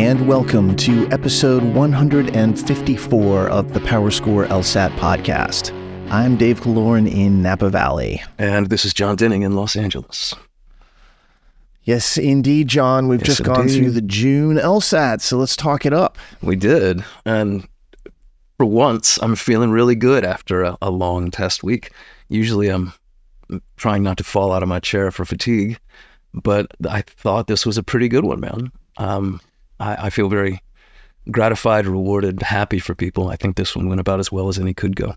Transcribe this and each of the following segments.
and welcome to episode 154 of the PowerScore LSAT podcast. I'm Dave Kaloran in Napa Valley. And this is Jon Denning in Los Angeles. Yes, indeed, John. We've just gone through the June LSAT, so let's talk it up. We did. And for once, I'm feeling really good after a long test week. Usually I'm trying not to fall out of my chair for fatigue, but I thought this was a pretty good one, man. I feel very gratified, rewarded, happy for people. I think this one went about as well as any could go.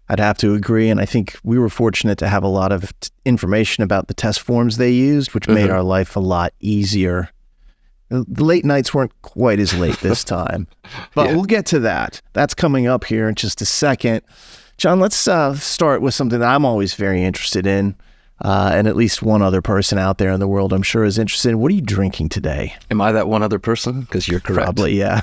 I'd have to agree, and I think we were fortunate to have a lot of information about the test forms they used, which made our life a lot easier. The late nights weren't quite as late this time, but we'll get to that. That's coming up here in just a second. John, let's start with something that I'm always very interested in, and at least one other person out there in the world I'm sure is interested in. What are you drinking today? Am I that one other person? Because you're correct. Probably, yeah.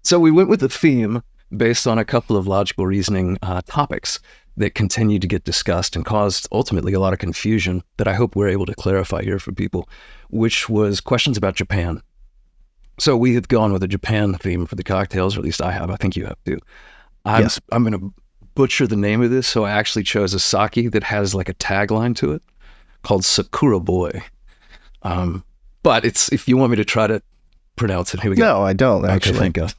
So we went with a theme based on a couple of logical reasoning topics that continued to get discussed and caused ultimately a lot of confusion that I hope we're able to clarify here for people, which was questions about Japan. So we have gone with a Japan theme for the cocktails, or at least I have. I think you have too. I'm going to butcher the name of this, so I actually chose a sake that has like a tagline to it called Sakura Boy. But if you want me to try to pronounce it, here we go. No, I don't actually. Thank God.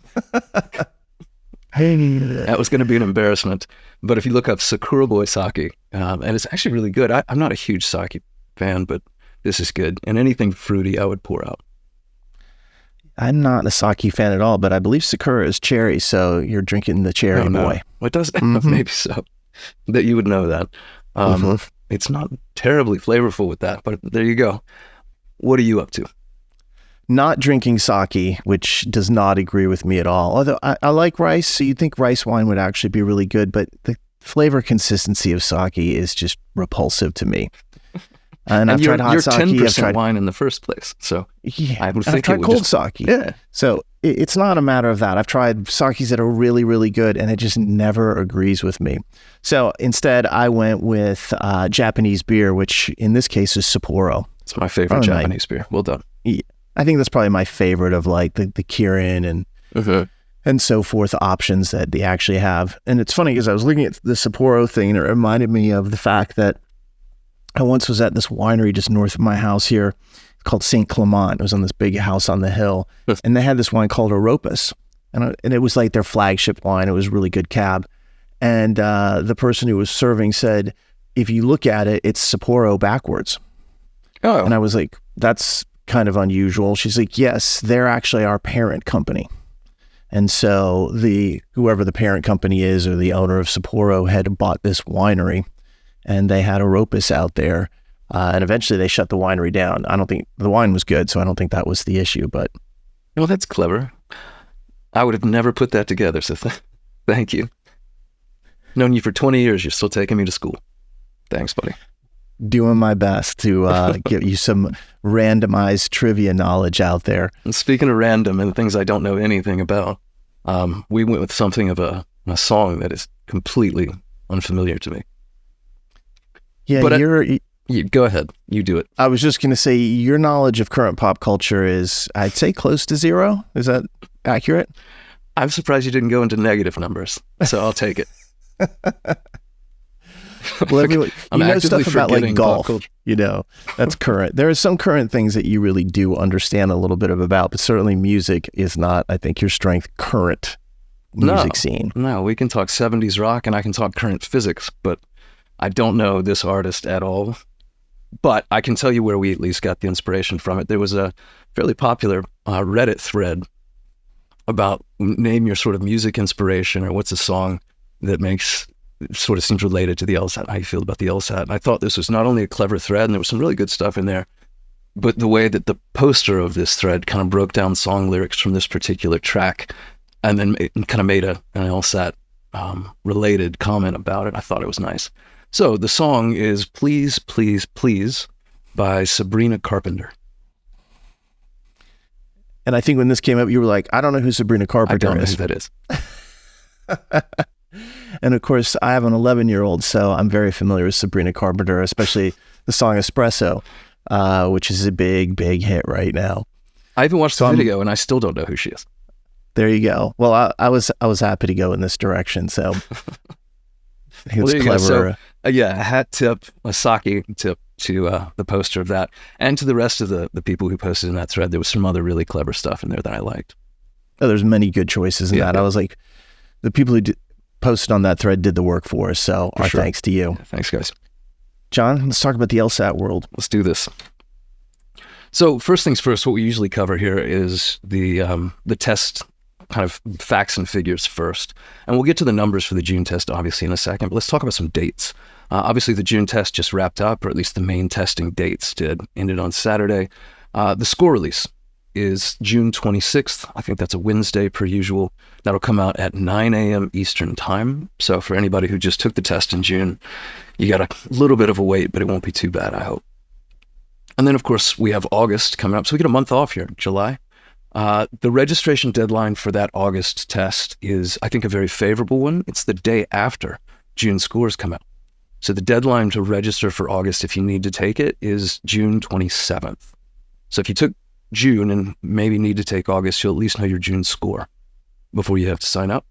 That was going to be an embarrassment. But if you look up Sakura Boy sake, and it's actually really good. I'm not a huge sake fan, but this is good. And anything fruity, I would pour out. I'm not a sake fan at all, but I believe Sakura is cherry, so you're drinking the cherry boy. Well, it does, maybe so, that you would know that. It's not terribly flavorful with that, but there you go. What are you up to? Not drinking sake, which does not agree with me at all. Although I like rice, so you'd think rice wine would actually be really good, but the flavor consistency of sake is just repulsive to me. And I've tried hot sake. You're 10% wine in the first place, so I would think I've tried cold sake. Yeah. So it's not a matter of that. I've tried sakes that are really, really good, and it just never agrees with me. So instead, I went with Japanese beer, which in this case is Sapporo. It's my favorite Japanese beer. Well done. Yeah. I think that's probably my favorite of like the Kirin and so forth options that they actually have. And it's funny because I was looking at the Sapporo thing, and it reminded me of the fact that I once was at this winery just north of my house here called St. Clement. It was on this big house on the hill. And they had this wine called Oropus. And it was like their flagship wine. It was really good cab. And the person who was serving said, if you look at it, it's Sapporo backwards. Oh. And I was like, that's kind of unusual. She's like, yes, they're actually our parent company. And so whoever the parent company is, or the owner of Sapporo, had bought this winery. And they had Oropus out there, and eventually they shut the winery down. I don't think the wine was good, so I don't think that was the issue. But well, that's clever. I would have never put that together. So thank you. Known you for 20 years. You're still taking me to school. Thanks, buddy. Doing my best to give you some randomized trivia knowledge out there. And speaking of random and things I don't know anything about, we went with something of a song that is completely unfamiliar to me. Yeah, but go ahead. You do it. I was just going to say your knowledge of current pop culture is, I'd say, close to zero. Is that accurate? I'm surprised you didn't go into negative numbers, so I'll take it. Well, you know stuff about like golf, that's current. There are some current things that you really do understand a little bit about, but certainly music is not, I think, your strength current music scene. No, we can talk 70s rock and I can talk current physics, but I don't know this artist at all, but I can tell you where we at least got the inspiration from it. There was a fairly popular Reddit thread about name your sort of music inspiration, or what's a song that sort of seems related to the LSAT, how you feel about the LSAT. And I thought this was not only a clever thread, and there was some really good stuff in there, but the way that the poster of this thread kind of broke down song lyrics from this particular track, and then kind of made an LSAT related comment about it. I thought it was nice. So the song is Please, Please, Please by Sabrina Carpenter. And I think when this came up, you were like, I don't know who Sabrina Carpenter is. I don't know who that is. And of course, I have an 11-year-old, so I'm very familiar with Sabrina Carpenter, especially the song Espresso, which is a big, big hit right now. I even watched the video and I still don't know who she is. There you go. Well, I was happy to go in this direction. So it was clever. So, a hat tip, a sake tip to the poster of that, and to the rest of the people who posted in that thread. There was some other really clever stuff in there that I liked. Oh, there's many good choices in that. I was like, the people who posted on that thread did the work for us. So our thanks to you. Yeah, thanks, guys. John, let's talk about the LSAT world. Let's do this. So first things first, what we usually cover here is the test kind of facts and figures first. And we'll get to the numbers for the June test, obviously, in a second. But let's talk about some dates. Obviously, the June test just wrapped up, or at least the main testing dates ended on Saturday. The score release is June 26th. I think that's a Wednesday per usual. That'll come out at 9 a.m. Eastern time. So for anybody who just took the test in June, you got a little bit of a wait, but it won't be too bad, I hope. And then, of course, we have August coming up. So we get a month off here, July. The registration deadline for that August test is, I think, a very favorable one. It's the day after June scores come out. So the deadline to register for August, if you need to take it, is June 27th. So if you took June and maybe need to take August, you'll at least know your June score before you have to sign up.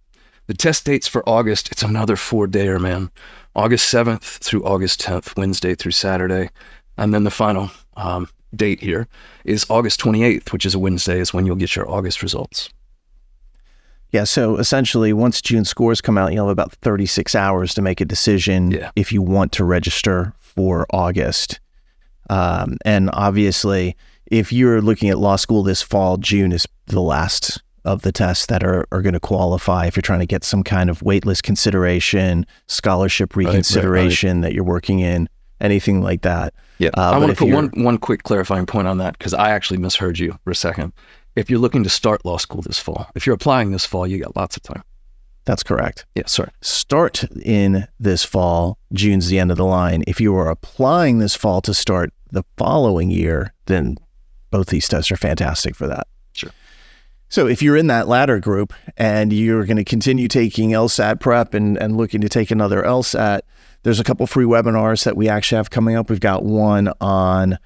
The test dates for August, it's another 4-dayer, man. August 7th through August 10th, Wednesday through Saturday. And then the final date here is August 28th, which is a Wednesday, is when you'll get your August results. Yeah, so essentially, once June scores come out, you'll have about 36 hours to make a decision if you want to register for August. And obviously, if you're looking at law school this fall, June is the last of the tests that are going to qualify if you're trying to get some kind of waitlist consideration, scholarship reconsideration that you're working in, anything like that. Yeah, I want to put one quick clarifying point on that, because I actually misheard you for a second. If you're looking to start law school this fall, if you're applying this fall, you got lots of time. That's correct. Yeah, sorry. Start in this fall, June's the end of the line. If you are applying this fall to start the following year, then both these tests are fantastic for that. Sure. So if you're in that latter group and you're going to continue taking LSAT prep and looking to take another LSAT, there's a couple free webinars that we actually have coming up. We've got one on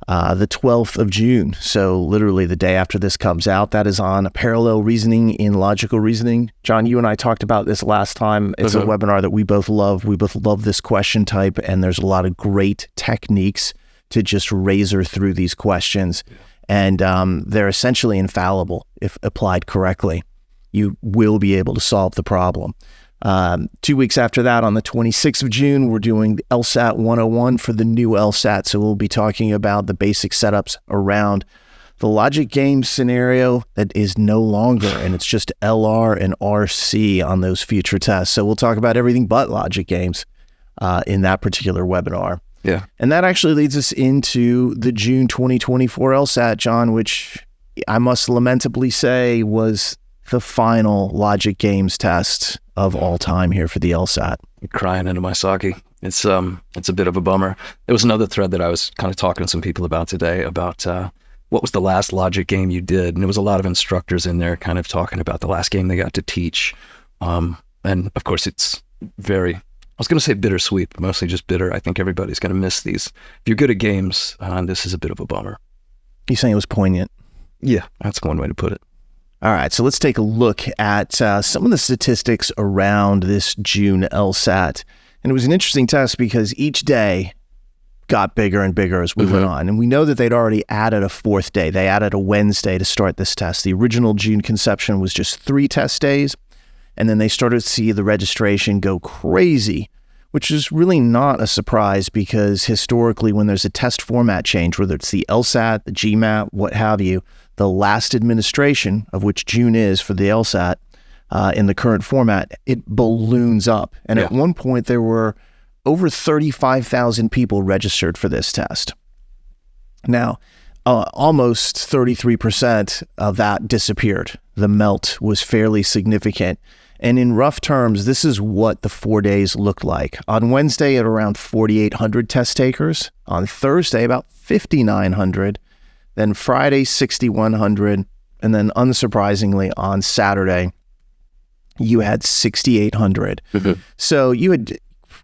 the 12th of June. So literally the day after this comes out, that is on parallel reasoning in logical reasoning. John, you and I talked about this last time. It's a webinar that we both love. We both love this question type, and there's a lot of great techniques to just razor through these questions. Yeah. And they're essentially infallible if applied correctly. You will be able to solve the problem. 2 weeks after that, on the 26th of June, we're doing the LSAT 101 for the new LSAT. So we'll be talking about the basic setups around the logic game scenario that is no longer, and it's just LR and RC on those future tests. So we'll talk about everything but logic games in that particular webinar. Yeah. And that actually leads us into the June 2024 LSAT, John, which I must lamentably say was the final logic games test of all time here for the LSAT. I'm crying into my sake. It's a bit of a bummer. There was another thread that I was kind of talking to some people about today about what was the last logic game you did, and there was a lot of instructors in there kind of talking about the last game they got to teach. And of course, it's very, I was going to say bittersweet, but mostly just bitter. I think everybody's going to miss these. If you're good at games, this is a bit of a bummer. You're saying it was poignant? Yeah, that's one way to put it. All right, so let's take a look at some of the statistics around this June LSAT. And it was an interesting test because each day got bigger and bigger as we went on. And we know that they'd already added a fourth day. They added a Wednesday to start this test. The original June conception was just 3 test days. And then they started to see the registration go crazy, which is really not a surprise because historically when there's a test format change, whether it's the LSAT, the GMAT, what have you, the last administration, of which June is for the LSAT, in the current format, it balloons up. And at one point, there were over 35,000 people registered for this test. Now, almost 33% of that disappeared. The melt was fairly significant. And in rough terms, this is what the 4 days looked like. On Wednesday, at around 4,800 test takers. On Thursday, about 5,900. Then Friday, 6,100. And then unsurprisingly, on Saturday, you had 6,800. So you had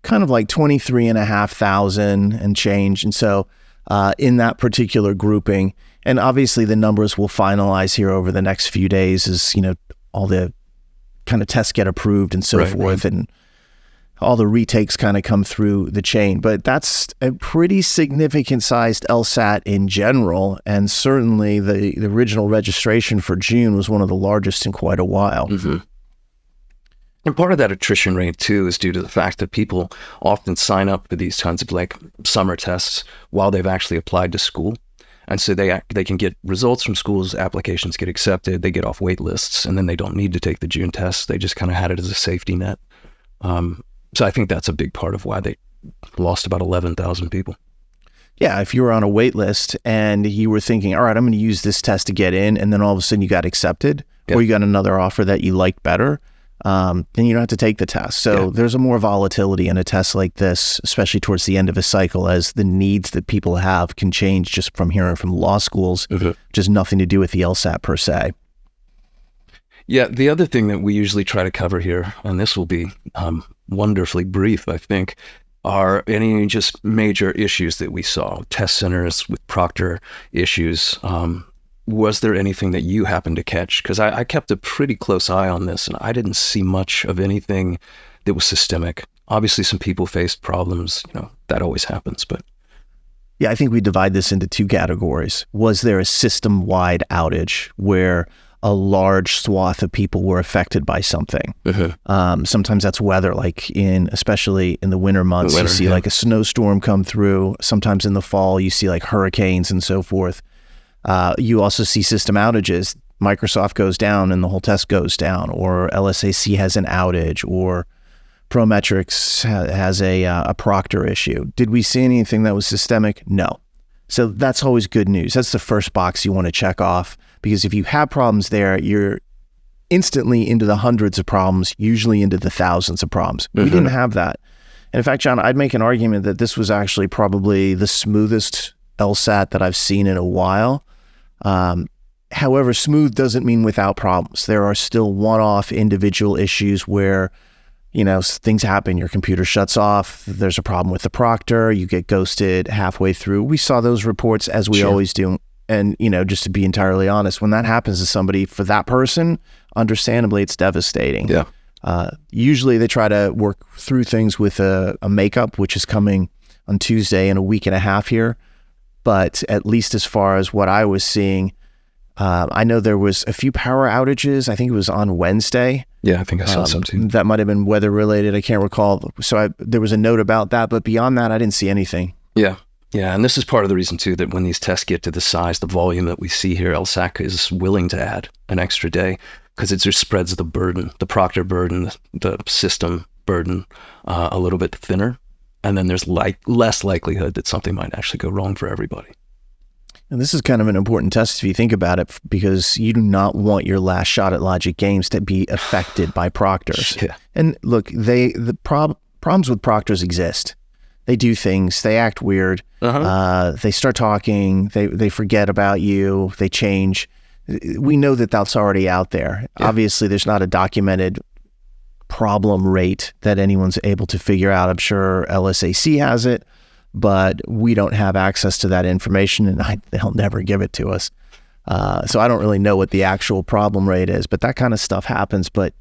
kind of like 23,500 and change. And so in that particular grouping. And obviously the numbers will finalize here over the next few days as, all the kind of tests get approved and so forth. And all the retakes kind of come through the chain. But that's a pretty significant sized LSAT in general. And certainly the original registration for June was one of the largest in quite a while. Mm-hmm. And part of that attrition rate, too, is due to the fact that people often sign up for these kinds of summer tests while they've actually applied to school. And so they can get results from schools, applications get accepted, they get off wait lists, and then they don't need to take the June test. They just kind of had it as a safety net. So I think that's a big part of why they lost about 11,000 people. Yeah, if you were on a wait list and you were thinking, all right, I'm going to use this test to get in, and then all of a sudden you got accepted, or you got another offer that you liked better, then you don't have to take the test. So there's a more volatility in a test like this, especially towards the end of a cycle, as the needs that people have can change just from hearing from law schools, which has nothing to do with the LSAT per se. Yeah, the other thing that we usually try to cover here, and this will be wonderfully brief, I think, are any just major issues that we saw, test centers with proctor issues. Was there anything that you happened to catch? Because I kept a pretty close eye on this, and I didn't see much of anything that was systemic. Obviously, some people faced problems. That always happens. But yeah, I think we divide this into two categories. Was there a system-wide outage where a large swath of people were affected by something? Sometimes that's weather, especially in the winter months, you see like a snowstorm come through. Sometimes in the fall, you see like hurricanes and so forth. You also see system outages. Microsoft goes down and the whole test goes down, or LSAC has an outage, or Prometrics has a proctor issue. Did we see anything that was systemic? No. So that's always good news. That's the first box you want to check off, because if you have problems there, you're instantly into the hundreds of problems, usually into the thousands of problems. We didn't have that. And in fact, Jon, I'd make an argument that this was actually probably the smoothest LSAT that I've seen in a while. However, smooth doesn't mean without problems. There are still one-off individual issues where, things happen. Your computer shuts off. There's a problem with the proctor. You get ghosted halfway through. We saw those reports, as we always do. And, just to be entirely honest, when that happens to somebody, for that person, understandably, it's devastating. Yeah. Usually they try to work through things with a makeup, which is coming on Tuesday in a week and a half here. But at least as far as what I was seeing, I know there was a few power outages. I think it was on Wednesday. Yeah, I think I saw some too. That might have been weather related. I can't recall. So there was a note about that. But beyond that, I didn't see anything. Yeah. Yeah. And this is part of the reason too, that when these tests get to the size, the volume that we see here, LSAC is willing to add an extra day because it just spreads the burden, the proctor burden, the system burden a little bit thinner. And then there's less likelihood that something might actually go wrong for everybody. And this is kind of an important test if you think about it, because you do not want your last shot at logic games to be affected by proctors. Yeah. And look, the problems with proctors exist. They do things. They act weird. They start talking. They forget about you. They change. We know that that's already out there. Yeah. Obviously, there's not a documented problem rate that anyone's able to figure out. I'm sure LSAC has it, but we don't have access to that information, and they'll never give it to us. So I don't really know what the actual problem rate is, but that kind of stuff happens, but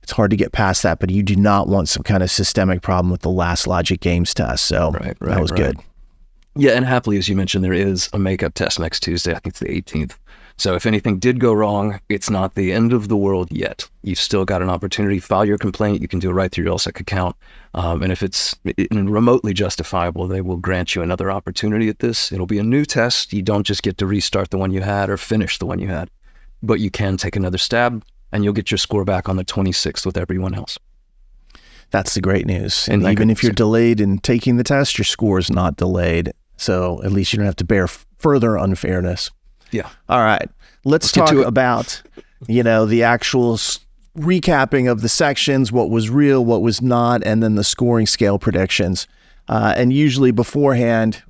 it's hard to get past that. But you do not want some kind of systemic problem with the last logic games test. So that was good. Yeah, and happily, as you mentioned, there is a makeup test next Tuesday. I think it's the 18th. So if anything did go wrong, it's not the end of the world yet. You've still got an opportunity. File your complaint. You can do it right through your LSAC account. And if it's remotely justifiable, they will grant you another opportunity at this. It'll be a new test. You don't just get to restart the one you had or finish the one you had, but you can take another stab and you'll get your score back on the 26th with everyone else. That's the great news. And even if you're delayed in taking the test, your score is not delayed. So at least you don't have to bear further unfairness. Yeah. All right. Let's talk about, the actual recapping of the sections, what was real, what was not, and then the scoring scale predictions. And usually beforehand,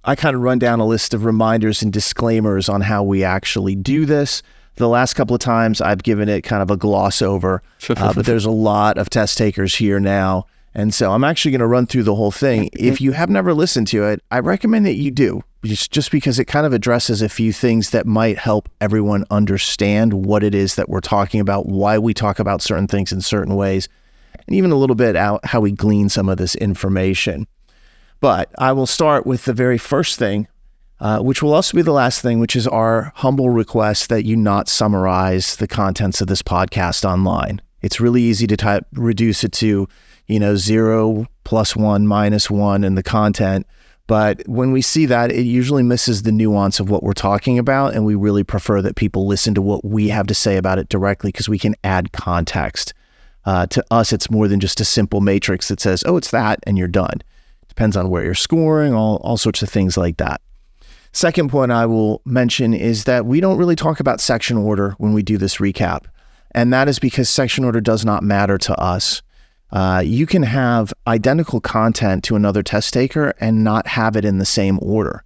I kind of run down a list of reminders and disclaimers on how we actually do this. The last couple of times I've given it kind of a gloss over, but there's a lot of test takers here now. And so I'm actually going to run through the whole thing. If you have never listened to it, I recommend that you do, just because it kind of addresses a few things that might help everyone understand what it is that we're talking about, why we talk about certain things in certain ways, and even a little bit out how we glean some of this information. But I will start with the very first thing, which will also be the last thing, which is our humble request that you not summarize the contents of this podcast online. It's really easy to reduce it to 0 plus 1 minus 1 in the content. But when we see that, it usually misses the nuance of what we're talking about. And we really prefer that people listen to what we have to say about it directly, because we can add context. To us, it's more than just a simple matrix that says, oh, it's that, and you're done. Depends on where you're scoring, all sorts of things like that. Second point I will mention is that we don't really talk about section order when we do this recap. And that is because section order does not matter to us. You can have identical content to another test taker and not have it in the same order.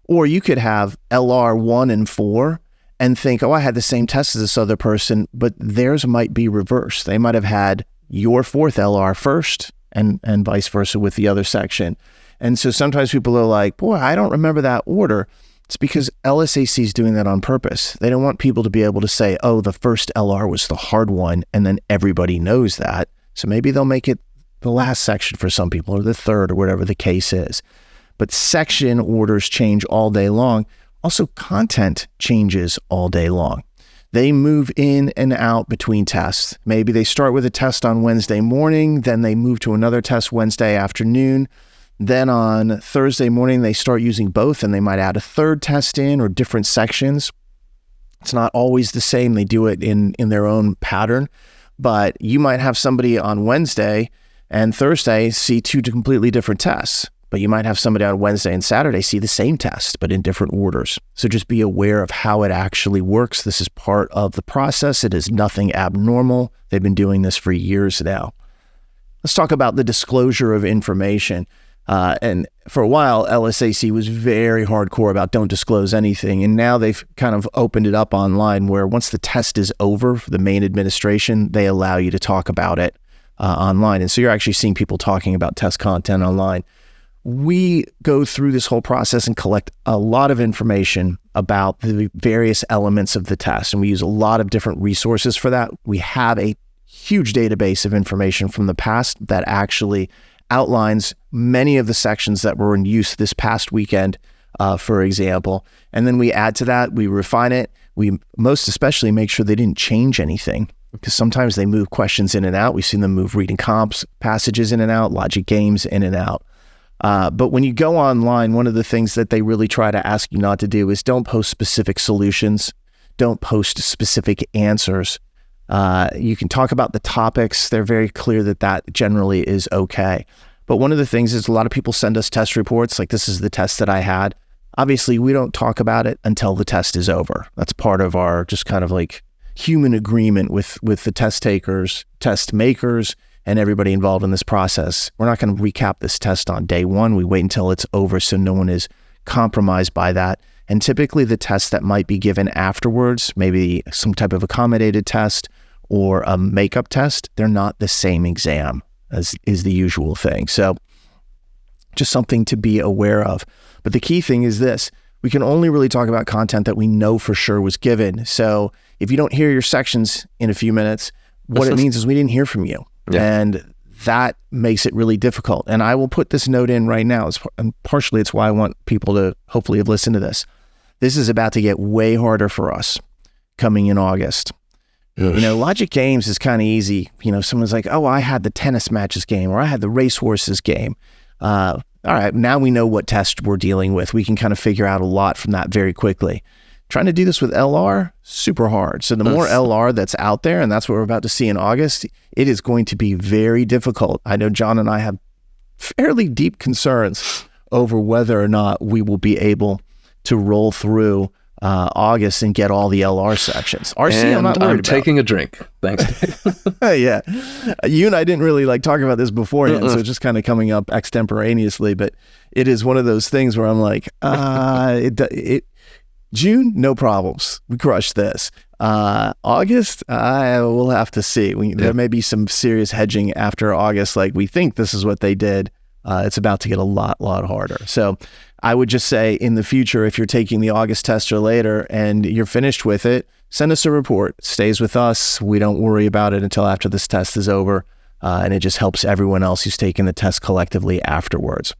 Or you could have LR 1 and 4 and think, oh, I had the same test as this other person, but theirs might be reversed. They might have had your 4th LR first and vice versa with the other section. And so sometimes people are like, boy, I don't remember that order. It's because LSAC is doing that on purpose. They don't want people to be able to say, oh, the first LR was the hard one, and then everybody knows that. So maybe they'll make it the last section for some people, or the third, or whatever the case is. But section orders change all day long. Also, content changes all day long. They move in and out between tests. Maybe they start with a test on Wednesday morning, then they move to another test Wednesday afternoon. Then on Thursday morning, they start using both, and they might add a third test in, or different sections. It's not always the same. They do it in their own pattern. But you might have somebody on Wednesday and Thursday see 2 completely different tests. But you might have somebody on Wednesday and Saturday see the same test, but in different orders. So just be aware of how it actually works. This is part of the process. It is nothing abnormal. They've been doing this for years now. Let's talk about the disclosure of information. And for a while, LSAC was very hardcore about don't disclose anything. And now they've kind of opened it up online, where once the test is over for the main administration, they allow you to talk about it online. And so you're actually seeing people talking about test content online. We go through this whole process and collect a lot of information about the various elements of the test. And we use a lot of different resources for that. We have a huge database of information from the past that actually outlines many of the sections that were in use this past weekend, for example. And then we add to that, we refine it. We most especially make sure they didn't change anything, because sometimes they move questions in and out. We've seen them move reading comps passages in and out, logic games in and out. But when you go online, one of the things that they really try to ask you not to do is don't post specific solutions. Don't post specific answers. You can talk about the topics. They're very clear that generally is okay. But one of the things is a lot of people send us test reports, like this is the test that I had. Obviously, we don't talk about it until the test is over. That's part of our just kind of like human agreement with the test takers, test makers, and everybody involved in this process. We're not going to recap this test on day one. We wait until it's over so no one is compromised by that. And typically the tests that might be given afterwards, maybe some type of accommodated test or a makeup test, they're not the same exam as is the usual thing. So just something to be aware of. But the key thing is this: we can only really talk about content that we know for sure was given. So if you don't hear your sections in a few minutes, what it means is we didn't hear from you. Yeah. And that makes it really difficult. And I will put this note in right now. And partially it's why I want people to hopefully have listened to this. This is about to get way harder for us coming in August. Yes. Logic games is kind of easy. Someone's like, oh, I had the tennis matches game, or I had the racehorses game. All right, now we know what test we're dealing with. We can kind of figure out a lot from that very quickly. Trying to do this with LR, super hard. So the more LR that's out there, and that's what we're about to see in August, it is going to be very difficult. I know Jon and I have fairly deep concerns over whether or not we will be able to roll through August and get all the LR sections. RC, and I'm not worried about. Taking a drink. Thanks. Yeah. You and I didn't really talk about this beforehand, so it's just kind of coming up extemporaneously, but it is one of those things where I'm like, June, no problems. We crushed this. August, we'll have to see. There may be some serious hedging after August. Like we think this is what they did. It's about to get a lot harder. So I would just say in the future, if you're taking the August test or later and you're finished with it, send us a report. It stays with us. We don't worry about it until after this test is over. And it just helps everyone else who's taken the test collectively afterwards.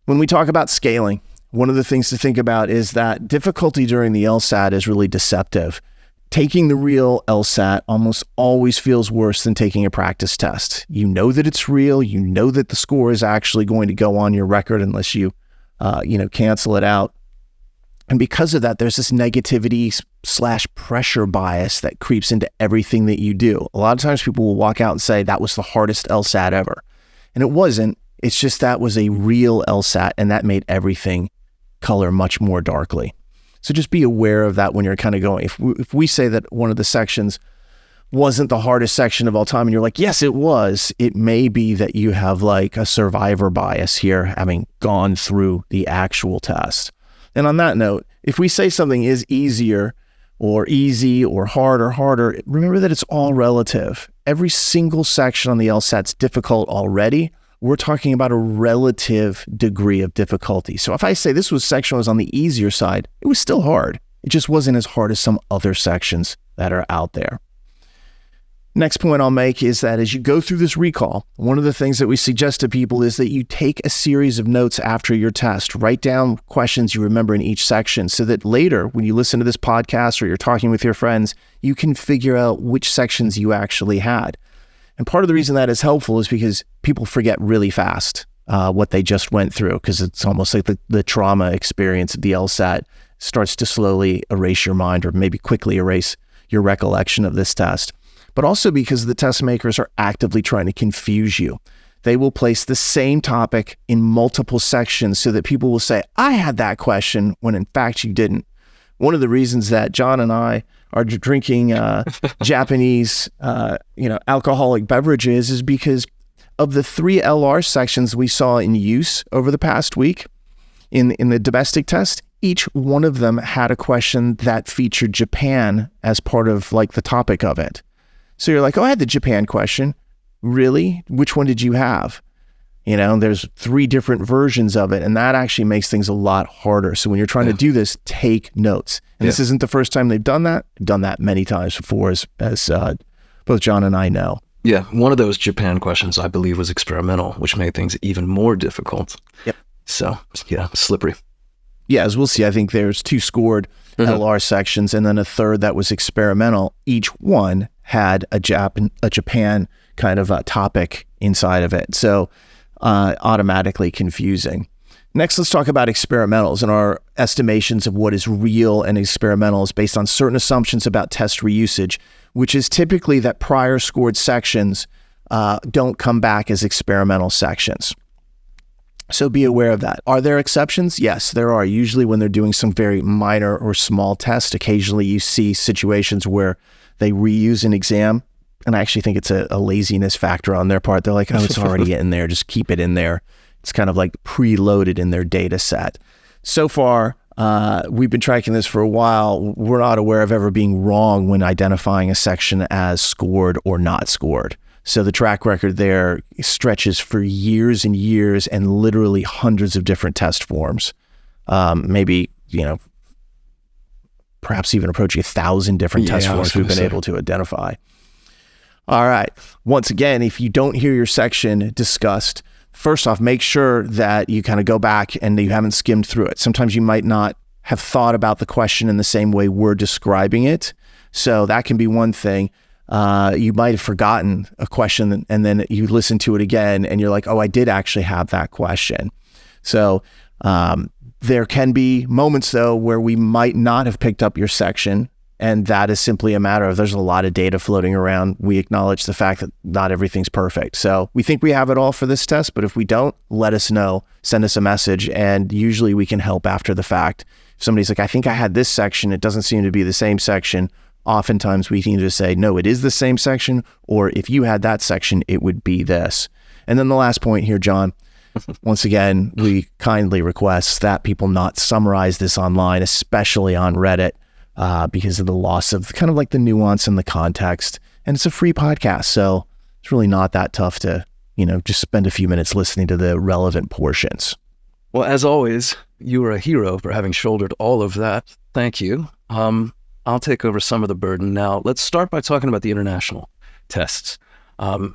When we talk about scaling, one of the things to think about is that difficulty during the LSAT is really deceptive. Taking the real LSAT almost always feels worse than taking a practice test. You know that it's real. You know that the score is actually going to go on your record unless you, cancel it out. And because of that, there's this negativity / pressure bias that creeps into everything that you do. A lot of times people will walk out and say, that was the hardest LSAT ever. And it wasn't. It's just that was a real LSAT, and that made everything color much more darkly. So just be aware of that when you're kind of going. If we say that one of the sections wasn't the hardest section of all time, and you're like, yes, it was, it may be that you have like a survivor bias here, having gone through the actual test. And on that note, if we say something is easier or easy or hard or harder, remember that it's all relative. Every single section on the LSAT's difficult already. We're talking about a relative degree of difficulty. So if I say this section was on the easier side, it was still hard. It just wasn't as hard as some other sections that are out there. Next point I'll make is that as you go through this recall, one of the things that we suggest to people is that you take a series of notes after your test. Write down questions you remember in each section so that later when you listen to this podcast or you're talking with your friends, you can figure out which sections you actually had. And part of the reason that is helpful is because people forget really fast what they just went through, because it's almost like the trauma experience of the LSAT starts to slowly erase your mind or maybe quickly erase your recollection of this test. But also because the test makers are actively trying to confuse you. They will place the same topic in multiple sections so that people will say, I had that question, when in fact you didn't. One of the reasons that Jon and I are drinking Japanese, alcoholic beverages is because of the 3 LR sections we saw in use over the past week in the domestic test. Each one of them had a question that featured Japan as part of like the topic of it. So you're like, oh, I had the Japan question. Really? Which one did you have? There's 3 different versions of it, and that actually makes things a lot harder. So when you're trying to do this, take notes. And this isn't the first time they've done that. They've done that many times before, as both Jon and I know. Yeah, one of those Japan questions, I believe, was experimental, which made things even more difficult. Yep. So, yeah, slippery. Yeah, as we'll see, I think there's 2 scored LR sections, and then a third that was experimental. Each one had a Japan kind of a topic inside of it. So automatically confusing. Next, let's talk about experimentals and our estimations of what is real and experimental is based on certain assumptions about test reusage, which is typically that prior scored sections don't come back as experimental sections. So be aware of that. Are there exceptions? Yes, there are. Usually when they're doing some very minor or small test, occasionally you see situations where they reuse an exam. And I actually think it's a laziness factor on their part. They're like, oh, it's already in there. Just keep it in there. It's kind of like preloaded in their data set. So far, we've been tracking this for a while. We're not aware of ever being wrong when identifying a section as scored or not scored. So the track record there stretches for years and years and literally hundreds of different test forms. Maybe, perhaps even approaching 1,000 different test forms we've been able to identify. All right. Once again, if you don't hear your section discussed, first off, make sure that you kind of go back and you haven't skimmed through it. Sometimes you might not have thought about the question in the same way we're describing it. So that can be one thing. You might have forgotten a question and then you listen to it again and you're like, oh, I did actually have that question. So there can be moments, though, where we might not have picked up your section. And that is simply a matter of there's a lot of data floating around. We acknowledge the fact that not everything's perfect. So we think we have it all for this test, but if we don't, let us know, send us a message, and usually we can help after the fact. If somebody's like, I think I had this section, it doesn't seem to be the same section. Oftentimes we can either say, no, it is the same section, or if you had that section, it would be this. And then the last point here, Jon, once again, we kindly request that people not summarize this online, especially on Reddit. because of the loss of kind of like the nuance and the context. And it's a free podcast, so it's really not that tough to, just spend a few minutes listening to the relevant portions. Well, as always, you are a hero for having shouldered all of that. Thank you. I'll take over some of the burden now. Let's start by talking about the international tests.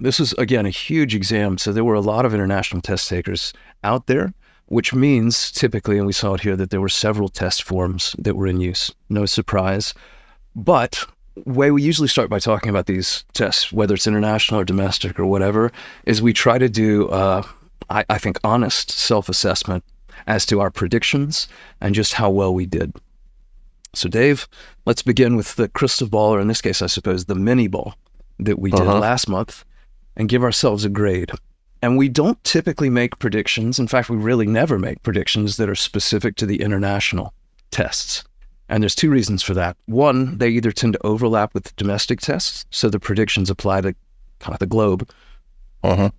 This was, again, a huge exam, so there were a lot of international test takers out there, which means typically, and we saw it here, that there were several test forms that were in use. No surprise. But the way we usually start by talking about these tests, whether it's international or domestic or whatever, is we try to do, I think, honest self-assessment as to our predictions and just how well we did. So Dave, let's begin with the crystal ball, or in this case, I suppose, the mini ball that we did last month, and give ourselves a grade. And we don't typically make predictions. In fact, we really never make predictions that are specific to the international tests. And there's two reasons for that. One, they either tend to overlap with domestic tests, so the predictions apply to kind of the globe.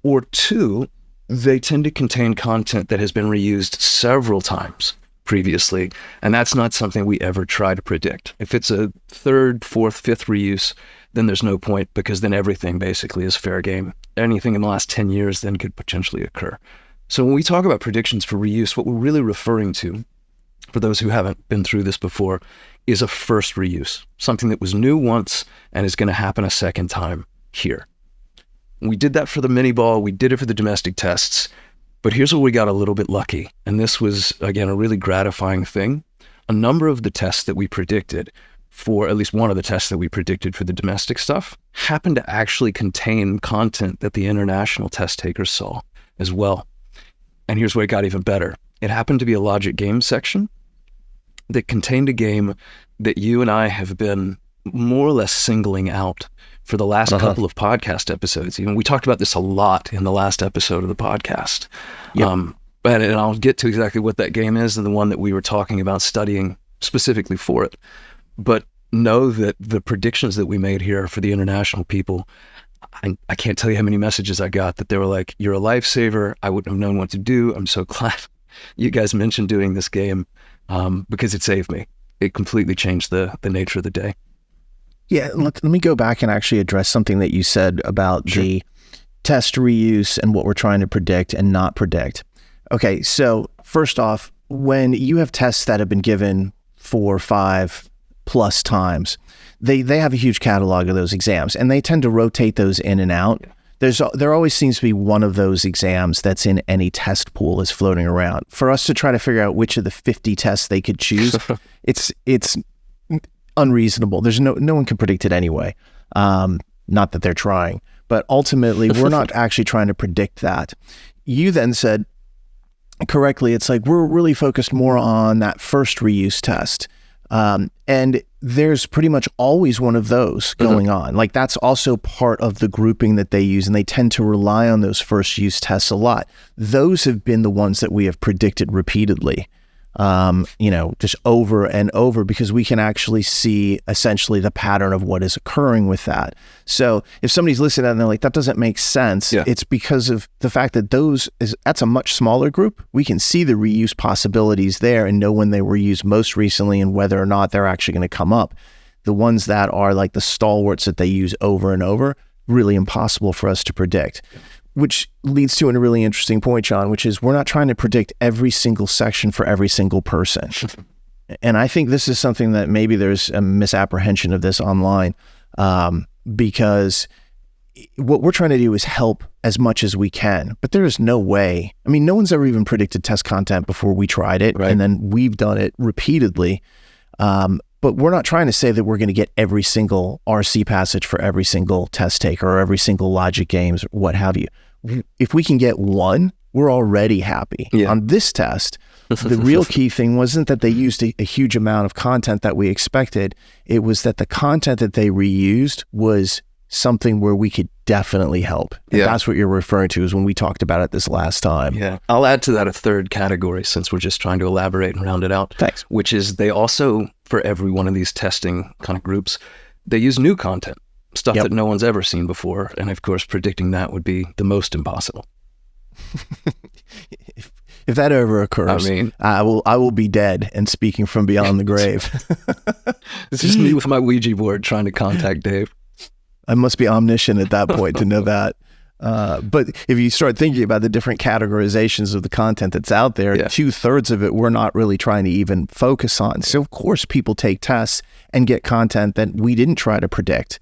Or two, they tend to contain content that has been reused several times previously, and that's not something we ever try to predict. If it's a third, fourth, fifth reuse, then there's no point, because then everything basically is fair game. Anything in the last 10 years then could potentially occur. So when we talk about predictions for reuse, what we're really referring to, for those who haven't been through this before, is a first reuse, something that was new once and is going to happen a second time here. We did that for the mini ball, we did it for the domestic tests, but here's where we got a little bit lucky. And this was, again, a really gratifying thing. A number of the tests that we predicted, for at least one of the tests that we predicted for the domestic stuff, happened to actually contain content that the international test takers saw as well. And here's where it got even better. It happened to be a logic game section that contained a game that you and I have been more or less singling out for the last couple of podcast episodes. Even we talked about this a lot in the last episode of the podcast. Yep. And I'll get to exactly what that game is and the one that we were talking about studying specifically for it. But know that the predictions that we made here for the international people, I can't tell you how many messages I got that they were like, "You're a lifesaver. I wouldn't have known what to do. I'm so glad you guys mentioned doing this game because it saved me." It completely changed the nature of the day. Yeah, let me go back and actually address something that you said about the test reuse and what we're trying to predict and not predict. Okay, so first off, when you have tests that have been given 4 or 5 plus times, they have a huge catalog of those exams, and they tend to rotate those in and out. There always seems to be one of those exams that's in any test pool is floating around. For us to try to figure out which of the 50 tests they could choose, it's unreasonable. There's no one can predict it anyway. Not that they're trying, but ultimately we're not actually trying to predict that. You then said correctly, it's like we're really focused more on that first reuse test. And there's pretty much always one of those going on. Like that's also part of the grouping that they use, and they tend to rely on those first use tests a lot. Those have been the ones that we have predicted repeatedly. Just over and over, because we can actually see essentially the pattern of what is occurring with that. So if somebody's listening and they're like, that doesn't make sense, it's because of the fact that that's a much smaller group. We can see the reuse possibilities there and know when they were used most recently and whether or not they're actually going to come up. The ones that are like the stalwarts that they use over and over, really impossible for us to predict. Which leads to a really interesting point, Jon, which is we're not trying to predict every single section for every single person. And I think this is something that maybe there's a misapprehension of this online, because what we're trying to do is help as much as we can. But there is no way. I mean, no one's ever even predicted test content before we tried it. Right. And then we've done it repeatedly. But we're not trying to say that we're going to get every single RC passage for every single test taker or every single logic games or what have you. If we can get one, we're already happy. Yeah. On this test, the real key thing wasn't that they used a huge amount of content that we expected. It was that the content that they reused was something where we could definitely help. And that's what you're referring to is when we talked about it this last time. Yeah. I'll add to that a third category since we're just trying to elaborate and round it out. Thanks. Which is they also, for every one of these testing kind of groups, they use new content, stuff that no one's ever seen before. And of course, predicting that would be the most impossible. If that ever occurs, I will be dead and speaking from beyond the grave. It's just me with my Ouija board trying to contact Dave. I must be omniscient at that point to know that. But if you start thinking about the different categorizations of the content that's out there, 2/3 of it we're not really trying to even focus on. So of course people take tests and get content that we didn't try to predict.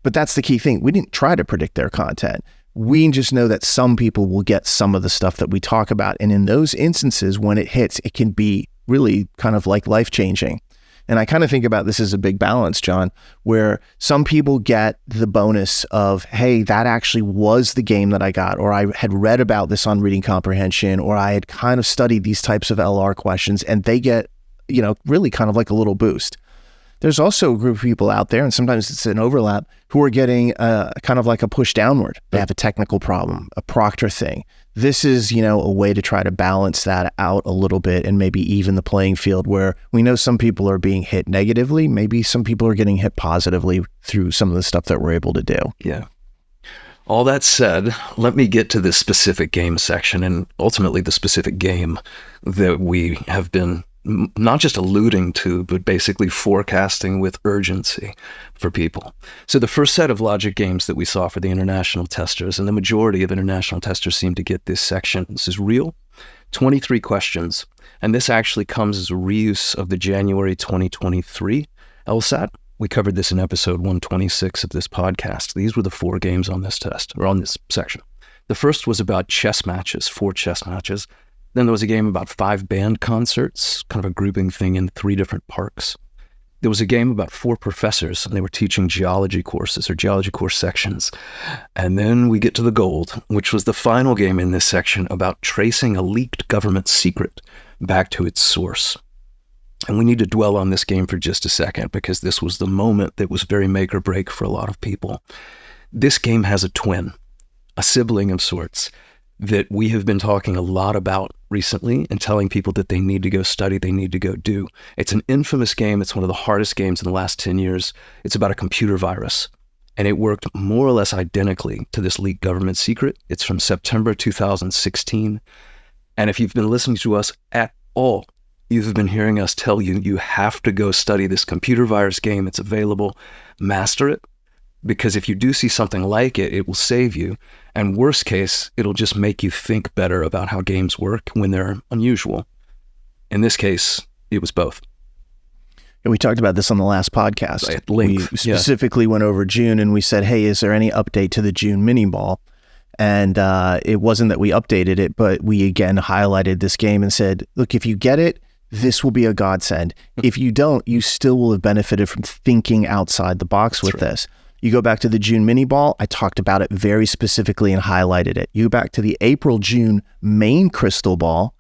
But that's the key thing. We didn't try to predict their content. We just know that some people will get some of the stuff that we talk about. And in those instances, when it hits, it can be really kind of like life-changing. And I kind of think about this as a big balance, Jon, where some people get the bonus of, hey, that actually was the game that I got, or I had read about this on Reading Comprehension, or I had kind of studied these types of LR questions, and they get, really kind of like a little boost. There's also a group of people out there, and sometimes it's an overlap, who are getting kind of like a push downward. They have a technical problem, a proctor thing. This is, a way to try to balance that out a little bit and maybe even the playing field where we know some people are being hit negatively. Maybe some people are getting hit positively through some of the stuff that we're able to do. Yeah. All that said, let me get to this specific game section and ultimately the specific game that we have been not just alluding to, but basically forecasting with urgency for people. So the first set of logic games that we saw for the international testers, and the majority of international testers seem to get this section. This is real, 23 questions. And this actually comes as a reuse of the January 2023 LSAT. We covered this in episode 126 of this podcast. These were the 4 games on this test, or on this section. The first was about chess matches, 4 chess matches. Then there was a game about 5 band concerts, kind of a grouping thing in 3 different parks. There was a game about 4 professors, and they were teaching geology courses or geology course sections. And then we get to the gold, which was the final game in this section about tracing a leaked government secret back to its source. And we need to dwell on this game for just a second, because this was the moment that was very make or break for a lot of people. This game has a twin, a sibling of sorts, that we have been talking a lot about recently and telling people that they need to go study, they need to go do. It's an infamous game. It's one of the hardest games in the last 10 years. It's about a computer virus, and it worked more or less identically to this leaked government secret. It's from September 2016. And if you've been listening to us at all, you've been hearing us tell you, you have to go study this computer virus game. It's available. Master it. Because if you do see something like it, it will save you. And worst case, it'll just make you think better about how games work when they're unusual. In this case, it was both. And we talked about this on the last podcast. We specifically went over June and we said, hey, is there any update to the June mini ball? And it wasn't that we updated it, but we again highlighted this game and said, look, if you get it, this will be a godsend. If you don't, you still will have benefited from thinking outside the box with this. You go back to the June mini ball, I talked about it very specifically and highlighted it. You go back to the April-June main crystal ball,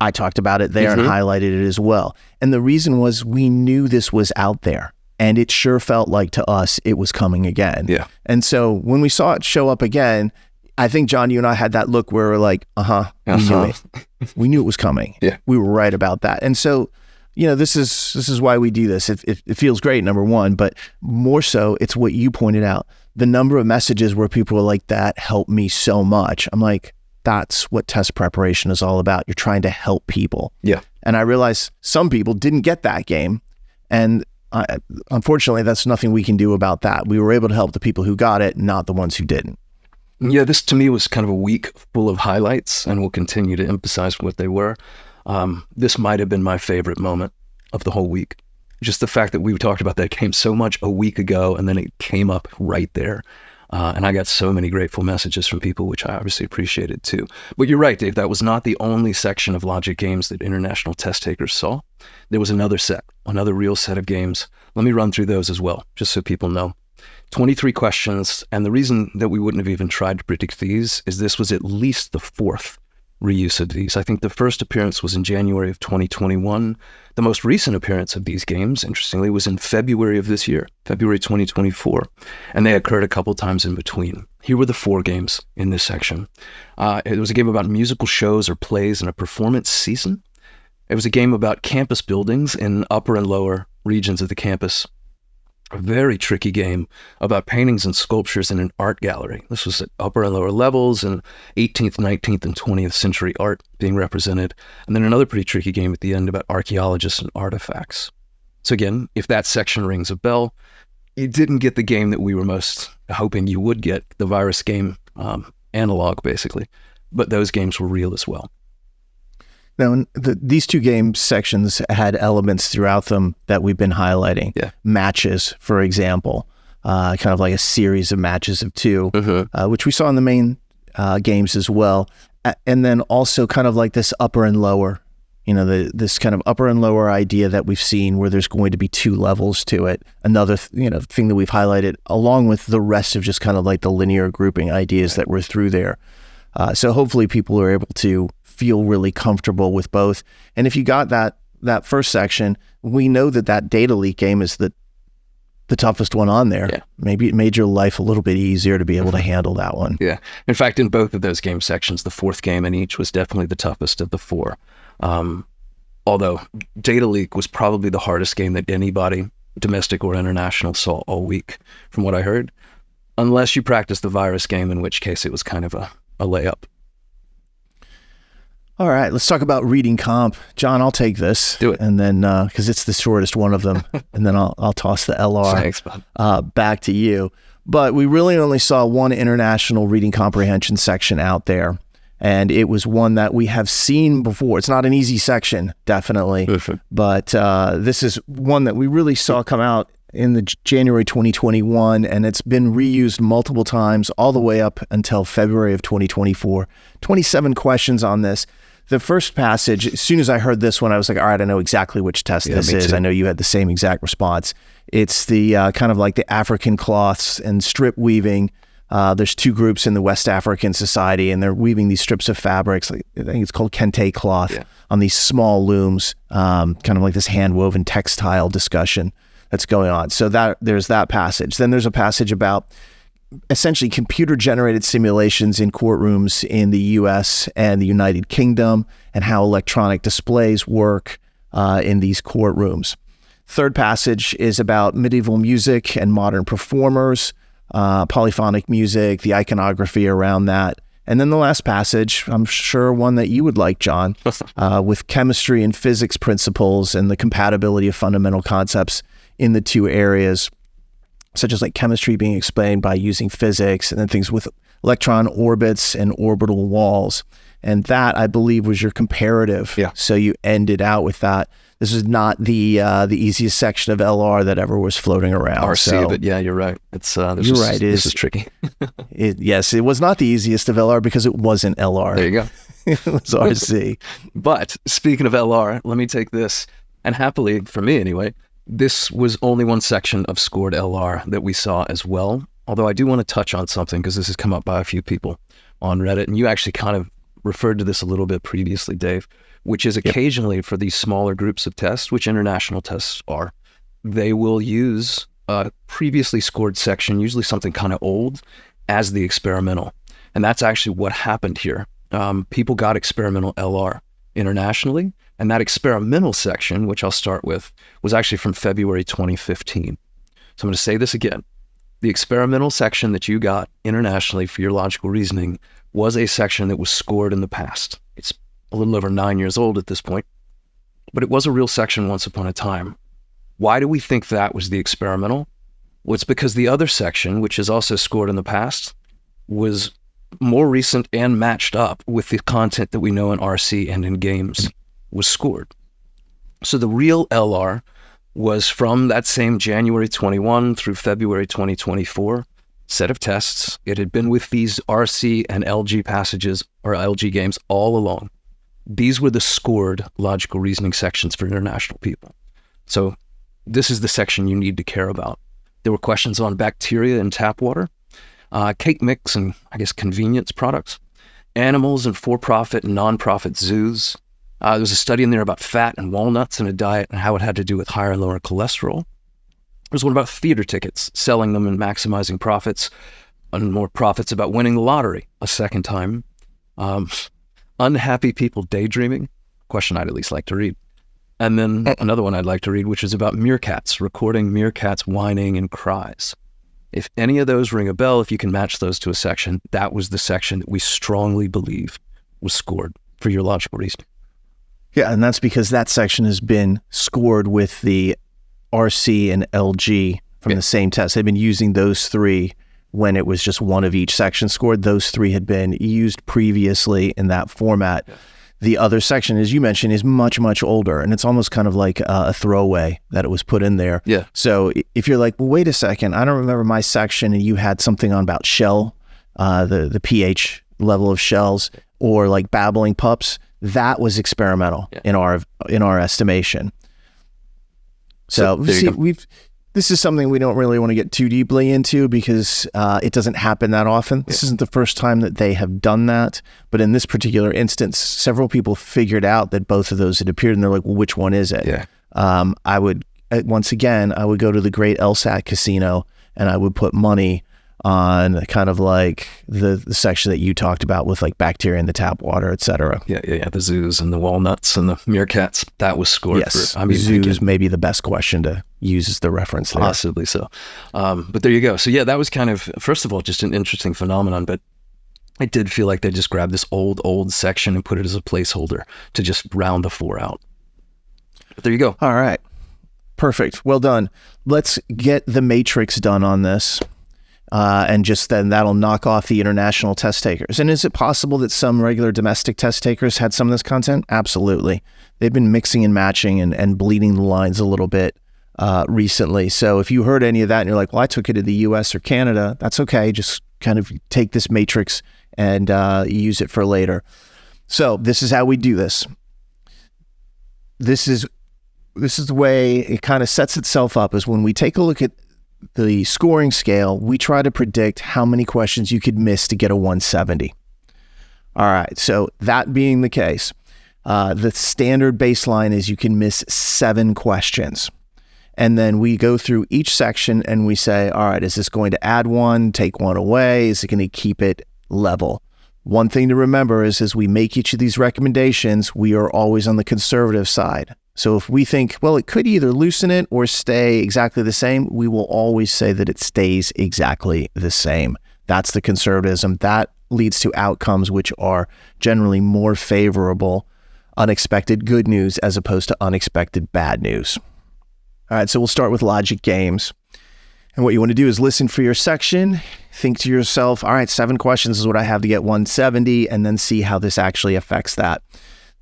I talked about it there and highlighted it as well. And the reason was we knew this was out there, and it sure felt like to us it was coming again. Yeah. And so when we saw it show up again, I think, Jon, you and I had that look where we're like, we knew it. We knew it was coming. Yeah. We were right about that. And so, this is why we do this. It feels great, number one, but more so, it's what you pointed out. The number of messages where people are like, that helped me so much. I'm like, that's what test preparation is all about. You're trying to help people. Yeah. And I realized some people didn't get that game. And unfortunately, that's nothing we can do about that. We were able to help the people who got it, not the ones who didn't. Yeah, this to me was kind of a week full of highlights, and we'll continue to emphasize what they were. This might have been my favorite moment of the whole week. Just the fact that we talked about that game so much a week ago, and then it came up right there. And I got so many grateful messages from people, which I obviously appreciated too. But you're right, Dave, that was not the only section of logic games that international test takers saw. There was another real set of games. Let me run through those as well, just so people know. 23 questions, and the reason that we wouldn't have even tried to predict these is this was at least the 4th reuse of these. I think the first appearance was in January of 2021. The most recent appearance of these games, interestingly, was in February of this year, February 2024, and they occurred a couple times in between. Here were the 4 games in this section. It was a game about musical shows or plays in a performance season. It was a game about campus buildings in upper and lower regions of the campus. a very tricky game about paintings and sculptures in an art gallery. This was at upper and lower levels and 18th, 19th, and 20th century art being represented. And then another pretty tricky game at the end about archaeologists and artifacts. So again, if that section rings a bell, you didn't get the game that we were most hoping you would get, the virus game analog, basically. But those games were real as well. Now, these two game sections had elements throughout them that we've been highlighting. Yeah. Matches, for example, kind of like a series of matches of two, which we saw in the main games as well. And then also kind of like this upper and lower, this kind of upper and lower idea that we've seen where there's going to be two levels to it. Another, thing that we've highlighted along with the rest of just kind of like the linear grouping ideas that were through there. So hopefully people are able to feel really comfortable with both. And if you got that first section, we know that data leak game is the toughest one on there. Yeah. Maybe it made your life a little bit easier to be able to handle that one. Yeah. In fact, in both of those game sections, the fourth game in each was definitely the toughest of the four. Although data leak was probably the hardest game that anybody, domestic or international, saw all week, from what I heard. Unless you practice the virus game, in which case it was kind of a layup. All right, let's talk about reading comp. John, I'll take this. Do it. And then, because it's the shortest one of them, and then I'll toss the LR Thanks, bud. Back to you. But we really only saw one international reading comprehension section out there, and it was one that we have seen before. It's not an easy section, definitely, but this is one that we really saw come out in the January 2021, and it's been reused multiple times all the way up until February of 2024. 27 questions on this. The first passage, as soon as I heard this one, I was like, all right, I know exactly which test this is. Too. I know you had the same exact response. It's the kind of like the African cloths and strip weaving. There's two groups in the West African society, and they're weaving these strips of fabrics. I think it's called kente cloth on these small looms, kind of like this hand-woven textile discussion that's going on. So there's that passage. Then there's a passage about essentially computer-generated simulations in courtrooms in the U.S. and the United Kingdom, and how electronic displays work in these courtrooms. Third passage is about medieval music and modern performers, polyphonic music, the iconography around that. And then the last passage, I'm sure one that you would like, John, with chemistry and physics principles and the compatibility of fundamental concepts in the two areas, such as like chemistry being explained by using physics, and then things with electron orbits and orbital walls. And that, I believe, was your comparative. Yeah. So you ended out with that. This is not the easiest section of LR that ever was floating around. RC, but yeah, you're right. This is tricky. Yes, it was not the easiest of LR because it wasn't LR. There you go. It was RC. But speaking of LR, let me take this. And happily, for me anyway, this was only one section of scored LR that we saw as well. Although I do want to touch on something because this has come up by a few people on Reddit. And you actually kind of referred to this a little bit previously, Dave, which is occasionally for these smaller groups of tests, which international tests are, they will use a previously scored section, usually something kind of old, as the experimental. And that's actually what happened here. People got experimental LR internationally, and that experimental section, which I'll start with, was actually from February 2015. So I'm going to say this again. The experimental section that you got internationally for your logical reasoning was a section that was scored in the past. It's a little over 9 years old at this point, but it was a real section once upon a time. Why do we think that was the experimental? Well, it's because the other section, which is also scored in the past, was more recent and matched up with the content that we know in RC and in games was scored. So the real LR was from that same January 21 through February 2024 set of tests. It had been with these RC and LG passages or LG games all along. These were the scored logical reasoning sections for international people. So this is the section you need to care about. There were questions on bacteria in tap water, cake mix and I guess convenience products, animals and for-profit and non-profit zoos. There was a study in there about fat and walnuts in a diet and how it had to do with higher and lower cholesterol. There was one about theater tickets, selling them and maximizing profits, and more profits about winning the lottery a second time. Unhappy people daydreaming, question I'd at least like to read. And then another one I'd like to read, which is about meerkats, recording meerkats whining and cries. If any of those ring a bell, if you can match those to a section, that was the section that we strongly believe was scored for your logical reasoning. Yeah, and that's because that section has been scored with the RC and LG from the same test. They've been using those three when it was just one of each section scored. Those three had been used previously in that format. Yeah. The other section, as you mentioned, is much, much older, and it's almost kind of like a throwaway that it was put in there. Yeah. So if you're like, well, wait a second, I don't remember my section, and you had something on about shell, the pH level of shells, or like babbling pups, that was experimental in our estimation. So this is something we don't really want to get too deeply into because it doesn't happen that often. This isn't the first time that they have done that. But in this particular instance, several people figured out that both of those had appeared, and they're like, well, which one is it? Yeah. I would go to the great LSAT casino, and I would put money on kind of like the section that you talked about with like bacteria in the tap water, et cetera. Yeah. The zoos and the walnuts and the meerkats, that was scored. Yes, zoos may be the best question to use as the reference there. Possibly so. But there you go. So yeah, that was kind of, first of all, just an interesting phenomenon, but I did feel like they just grabbed this old section and put it as a placeholder to just round the 4 out. But there you go. All right. Perfect. Well done. Let's get the matrix done on this. And just then that'll knock off the international test takers. And is it possible that some regular domestic test takers had some of this content? Absolutely. They've been mixing and matching and bleeding the lines a little bit recently. So if you heard any of that and you're like, well, I took it in the US or Canada, that's okay. Just kind of take this matrix and use it for later. So this is how we do this. This is the way it kind of sets itself up, is when we take a look at the scoring scale, we try to predict how many questions you could miss to get a 170. All right, so that being the case, the standard baseline is you can miss 7 questions. And then we go through each section and we say, all right, is this going to add one, take one away? Is it going to keep it level? One thing to remember is as we make each of these recommendations, we are always on the conservative side. So if we think, well, it could either loosen it or stay exactly the same, we will always say that it stays exactly the same. That's the conservatism. That leads to outcomes which are generally more favorable, unexpected good news as opposed to unexpected bad news. All right, so we'll start with logic games. And what you want to do is listen for your section, think to yourself, all right, 7 questions is what I have to get 170, and then see how this actually affects that.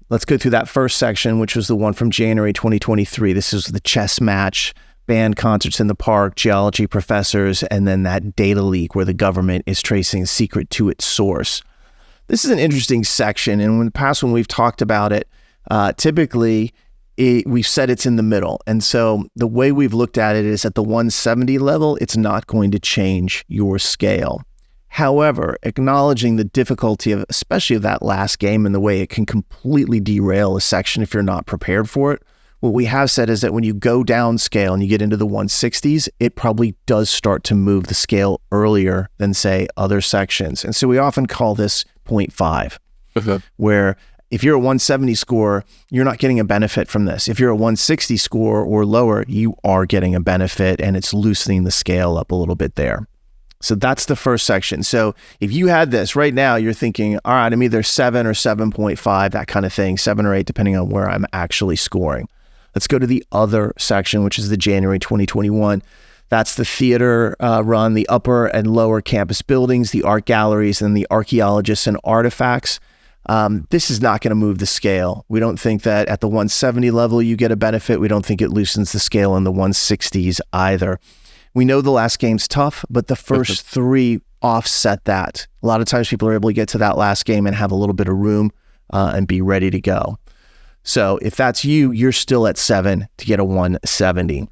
Let's go through that first section, which was the one from January 2023. This is the chess match, band concerts in the park, geology professors, and then that data leak where the government is tracing a secret to its source. This is an interesting section, and in the past when we've talked about it, typically we've said it's in the middle. And so the way we've looked at it is at the 170 level, it's not going to change your scale. However, acknowledging the difficulty of, especially of that last game and the way it can completely derail a section if you're not prepared for it, what we have said is that when you go down scale and you get into the 160s, it probably does start to move the scale earlier than, say, other sections. And so we often call this 0.5, where if you're a 170 score, you're not getting a benefit from this. If you're a 160 score or lower, you are getting a benefit, and it's loosening the scale up a little bit there. So that's the first section. So if you had this right now, you're thinking, all right, I'm either 7 or 7.5, that kind of thing, 7 or 8, depending on where I'm actually scoring. Let's go to the other section, which is the January 2021. That's the theater run, the upper and lower campus buildings, the art galleries, and the archaeologists and artifacts. This is not going to move the scale. We don't think that at the 170 level you get a benefit. We don't think it loosens the scale in the 160s either. We know the last game's tough, but the first 3 offset that. A lot of times people are able to get to that last game and have a little bit of room and be ready to go. So if that's you, you're still at 7 to get a 170.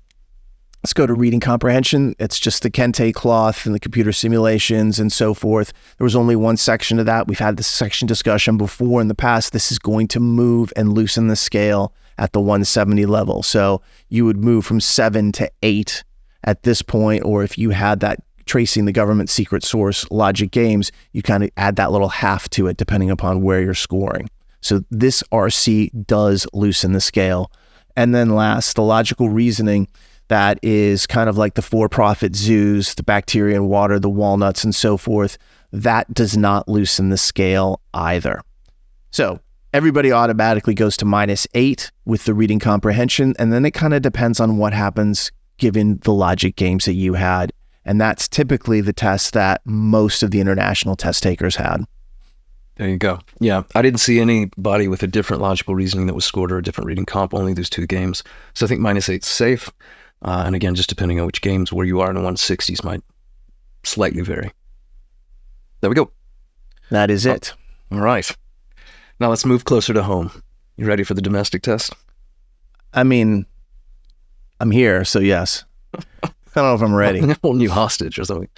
Let's go to reading comprehension. It's just the Kente cloth and the computer simulations and so forth. There was only one section of that. We've had this section discussion before in the past. This is going to move and loosen the scale at the 170 level. So you would move from 7 to 8 at this point, or if you had that tracing the government secret source logic games, you kind of add that little half to it depending upon where you're scoring. So this RC does loosen the scale And then last, the logical reasoning, that is kind of like the for-profit zoos, the bacteria in water, the walnuts, and so forth. That does not loosen the scale either. So everybody automatically goes to -8 with the reading comprehension, and then it kind of depends on what happens given the logic games that you had. And that's typically the test that most of the international test takers had. There you go. Yeah, I didn't see anybody with a different logical reasoning that was scored or a different reading comp, only those 2 games. So I think -8's safe. And again, just depending on which games, where you are in the 160s might slightly vary. There we go. That is it. All right. Now let's move closer to home. You ready for the domestic test? I mean, I'm here, so yes. I don't know if I'm ready. Holding you hostage or something.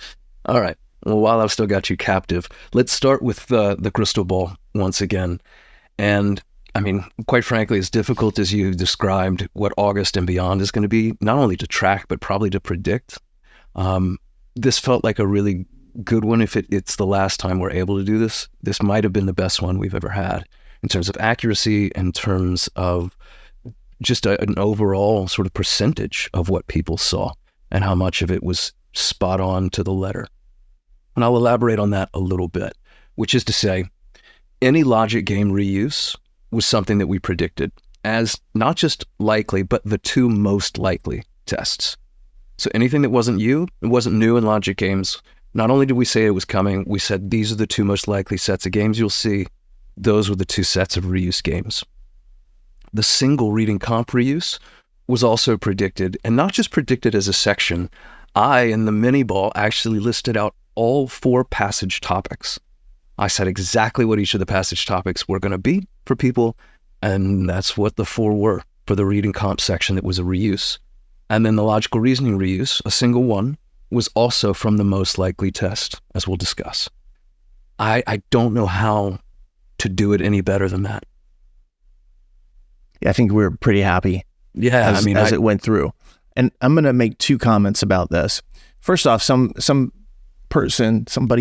All right. Well, while I've still got you captive, let's start with the crystal ball once again. And I mean, quite frankly, as difficult as you described what August and beyond is going to be, not only to track, but probably to predict, this felt like a really good one. If it's the last time we're able to do this, this might have been the best one we've ever had in terms of accuracy, in terms of just an overall sort of percentage of what people saw and how much of it was spot on to the letter. And I'll elaborate on that a little bit, which is to say, any logic game reuse was something that we predicted as not just likely, but the 2 most likely tests. So anything that wasn't new in logic games, not only did we say it was coming, we said these are the 2 most likely sets of games you'll see. Those were the 2 sets of reuse games. The single reading comp reuse was also predicted, and not just predicted as a section. I, in the mini ball, actually listed out all 4 passage topics. I said exactly what each of the passage topics were going to be for people, and that's what the 4 were for the reading comp section that was a reuse. And then the logical reasoning reuse, a single one, was also from the most likely test, as we'll discuss. I don't know how to do it any better than that. Yeah, I think we're pretty happy. Yeah, as it went through. And I'm going to make 2 comments about this. First off, somebody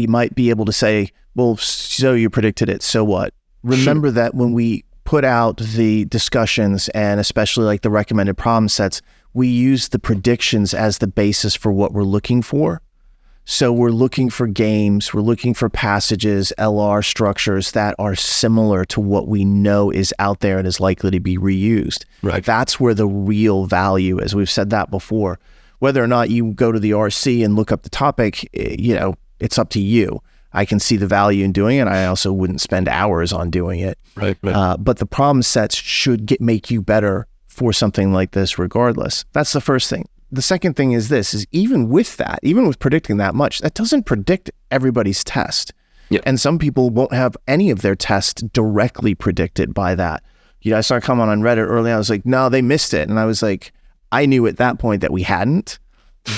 might be able to say, well, so you predicted it, so what? Remember that when we put out the discussions, and especially like the recommended problem sets, we use the predictions as the basis for what we're looking for. So we're looking for games, we're looking for passages, LR structures that are similar to what we know is out there and is likely to be reused. Right. That's where the real value is. We've said that before. Whether or not you go to the RC and look up the topic, it's up to you. I can see the value in doing it. I also wouldn't spend hours on doing it. Right. But the problem sets should make you better for something like this regardless. That's the first thing. The second thing is this, is even with predicting that much, that doesn't predict everybody's test. Yep. And some people won't have any of their tests directly predicted by that. I saw a comment on Reddit early. I was like, no, they missed it. And I was like, I knew at that point that we hadn't,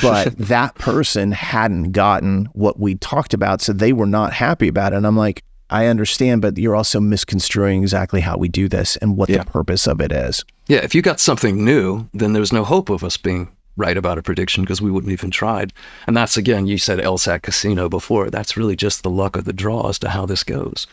but that person hadn't gotten what we talked about. So they were not happy about it. And I'm like, I understand, but you're also misconstruing exactly how we do this and what the purpose of it is. Yeah. If you got something new, then there's no hope of us being right about a prediction because we wouldn't even tried. And that's, again, you said LSAT casino before. That's really just the luck of the draw as to how this goes.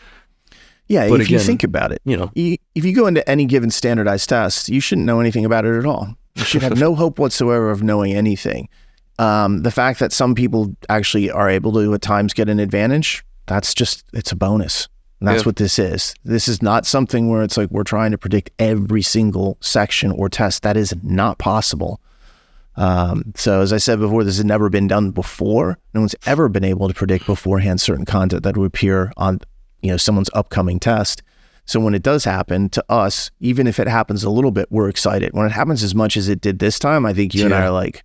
Yeah, but if you think about it, if you go into any given standardized test, you shouldn't know anything about it at all. You should have no hope whatsoever of knowing anything. The fact that some people actually are able to at times get an advantage, it's a bonus. And that's what this is. This is not something where it's like we're trying to predict every single section or test. That is not possible. So as I said before, this has never been done before. No one's ever been able to predict beforehand certain content that would appear on, someone's upcoming test. So when it does happen to us, even if it happens a little bit, we're excited. When it happens as much as it did this time, I think you and I are like,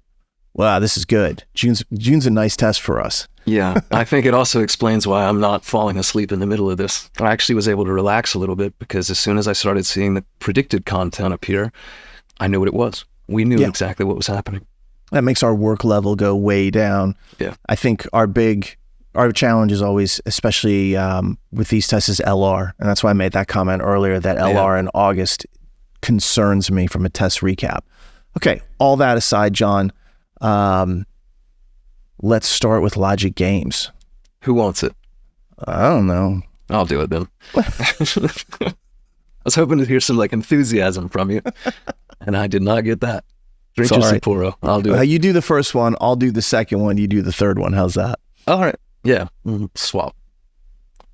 wow, this is good. June's a nice test for us. Yeah, I think it also explains why I'm not falling asleep in the middle of this. I actually was able to relax a little bit because as soon as I started seeing the predicted content appear, I knew what it was. We knew exactly what was happening. That makes our work level go way down. Yeah. I think our challenge is always, especially with these tests, is LR. And that's why I made that comment earlier that LR in August concerns me from a test recap. Okay, all that aside, John, let's start with logic games. Who wants it? I don't know. I'll do it then. I was hoping to hear some enthusiasm from you. and I did not get that. Drink your Sapporo. I'll do it. You do the first one. I'll do the second one. You do the third one. How's that? All right. Yeah. Swap.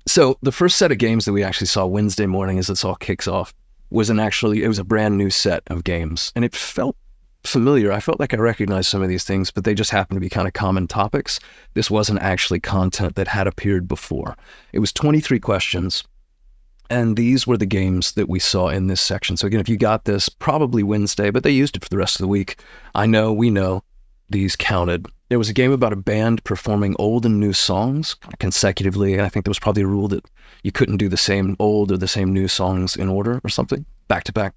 So the first set of games that we actually saw Wednesday morning as this all kicks off was it was a brand new set of games, and it felt familiar. I felt like I recognized some of these things, but they just happened to be kind of common topics. This wasn't actually content that had appeared before. It was 23 questions, and these were the games that we saw in this section. So again, if you got this, probably Wednesday, but they used it for the rest of the week. We know these counted. There was a game about a band performing old and new songs consecutively, and I think there was probably a rule that you couldn't do the same old or the same new songs in order or something, back to back.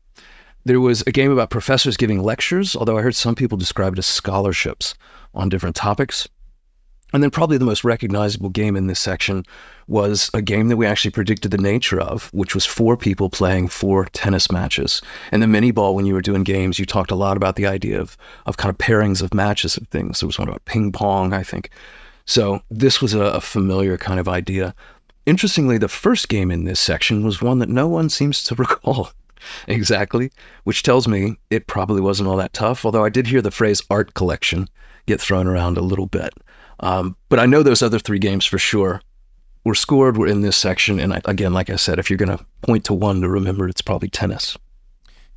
There was a game about professors giving lectures, although I heard some people describe it as scholarships on different topics. And then probably the most recognizable game in this section was a game that we actually predicted the nature of, which was 4 people playing 4 tennis matches. And the mini ball, when you were doing games, you talked a lot about the idea of kind of pairings of matches of things. There was one about ping pong, I think. So this was a familiar kind of idea. Interestingly, the first game in this section was one that no one seems to recall exactly, which tells me it probably wasn't all that tough, although I did hear the phrase art collection get thrown around a little bit. But I know those other 3 games for sure were scored, were in this section. And again, like I said, if you're going to point to one to remember, it's probably tennis.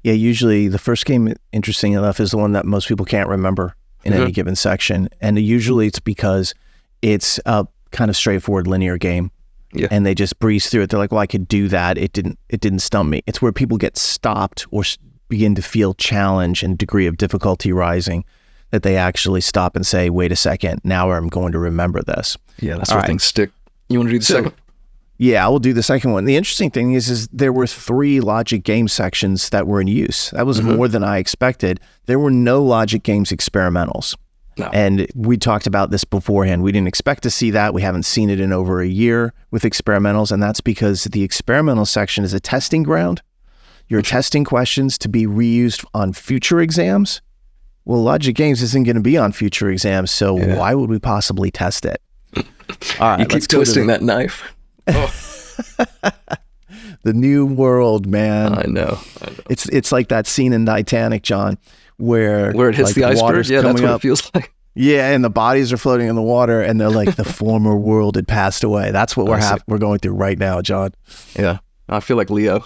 Yeah, usually the first game, interesting enough, is the one that most people can't remember in any given section. And usually it's because it's a kind of straightforward linear game. Yeah. And they just breeze through it. They're like, well, I could do that. It didn't stump me. It's where people get stopped or begin to feel challenge and degree of difficulty rising, that they actually stop and say, wait a second, now I'm going to remember this. Yeah, that's where things stick. You want to do the second? Yeah, I will do the second one. The interesting thing is there were 3 logic game sections that were in use. That was more than I expected. There were no logic games experimentals. No. And we talked about this beforehand. We didn't expect to see that. We haven't seen it in over a year with experimentals, and that's because the experimental section is a testing ground. You're testing questions to be reused on future exams. Well, logic games isn't going to be on future exams, so why would we possibly test it? All right, you keep twisting that knife. Oh. The new world, man. I know. It's like that scene in Titanic, John, where it hits the iceberg. Yeah, that's what it feels like. Yeah, and the bodies are floating in the water, and they're like the former world had passed away. That's what we're going through right now, John. Yeah, I feel like Leo.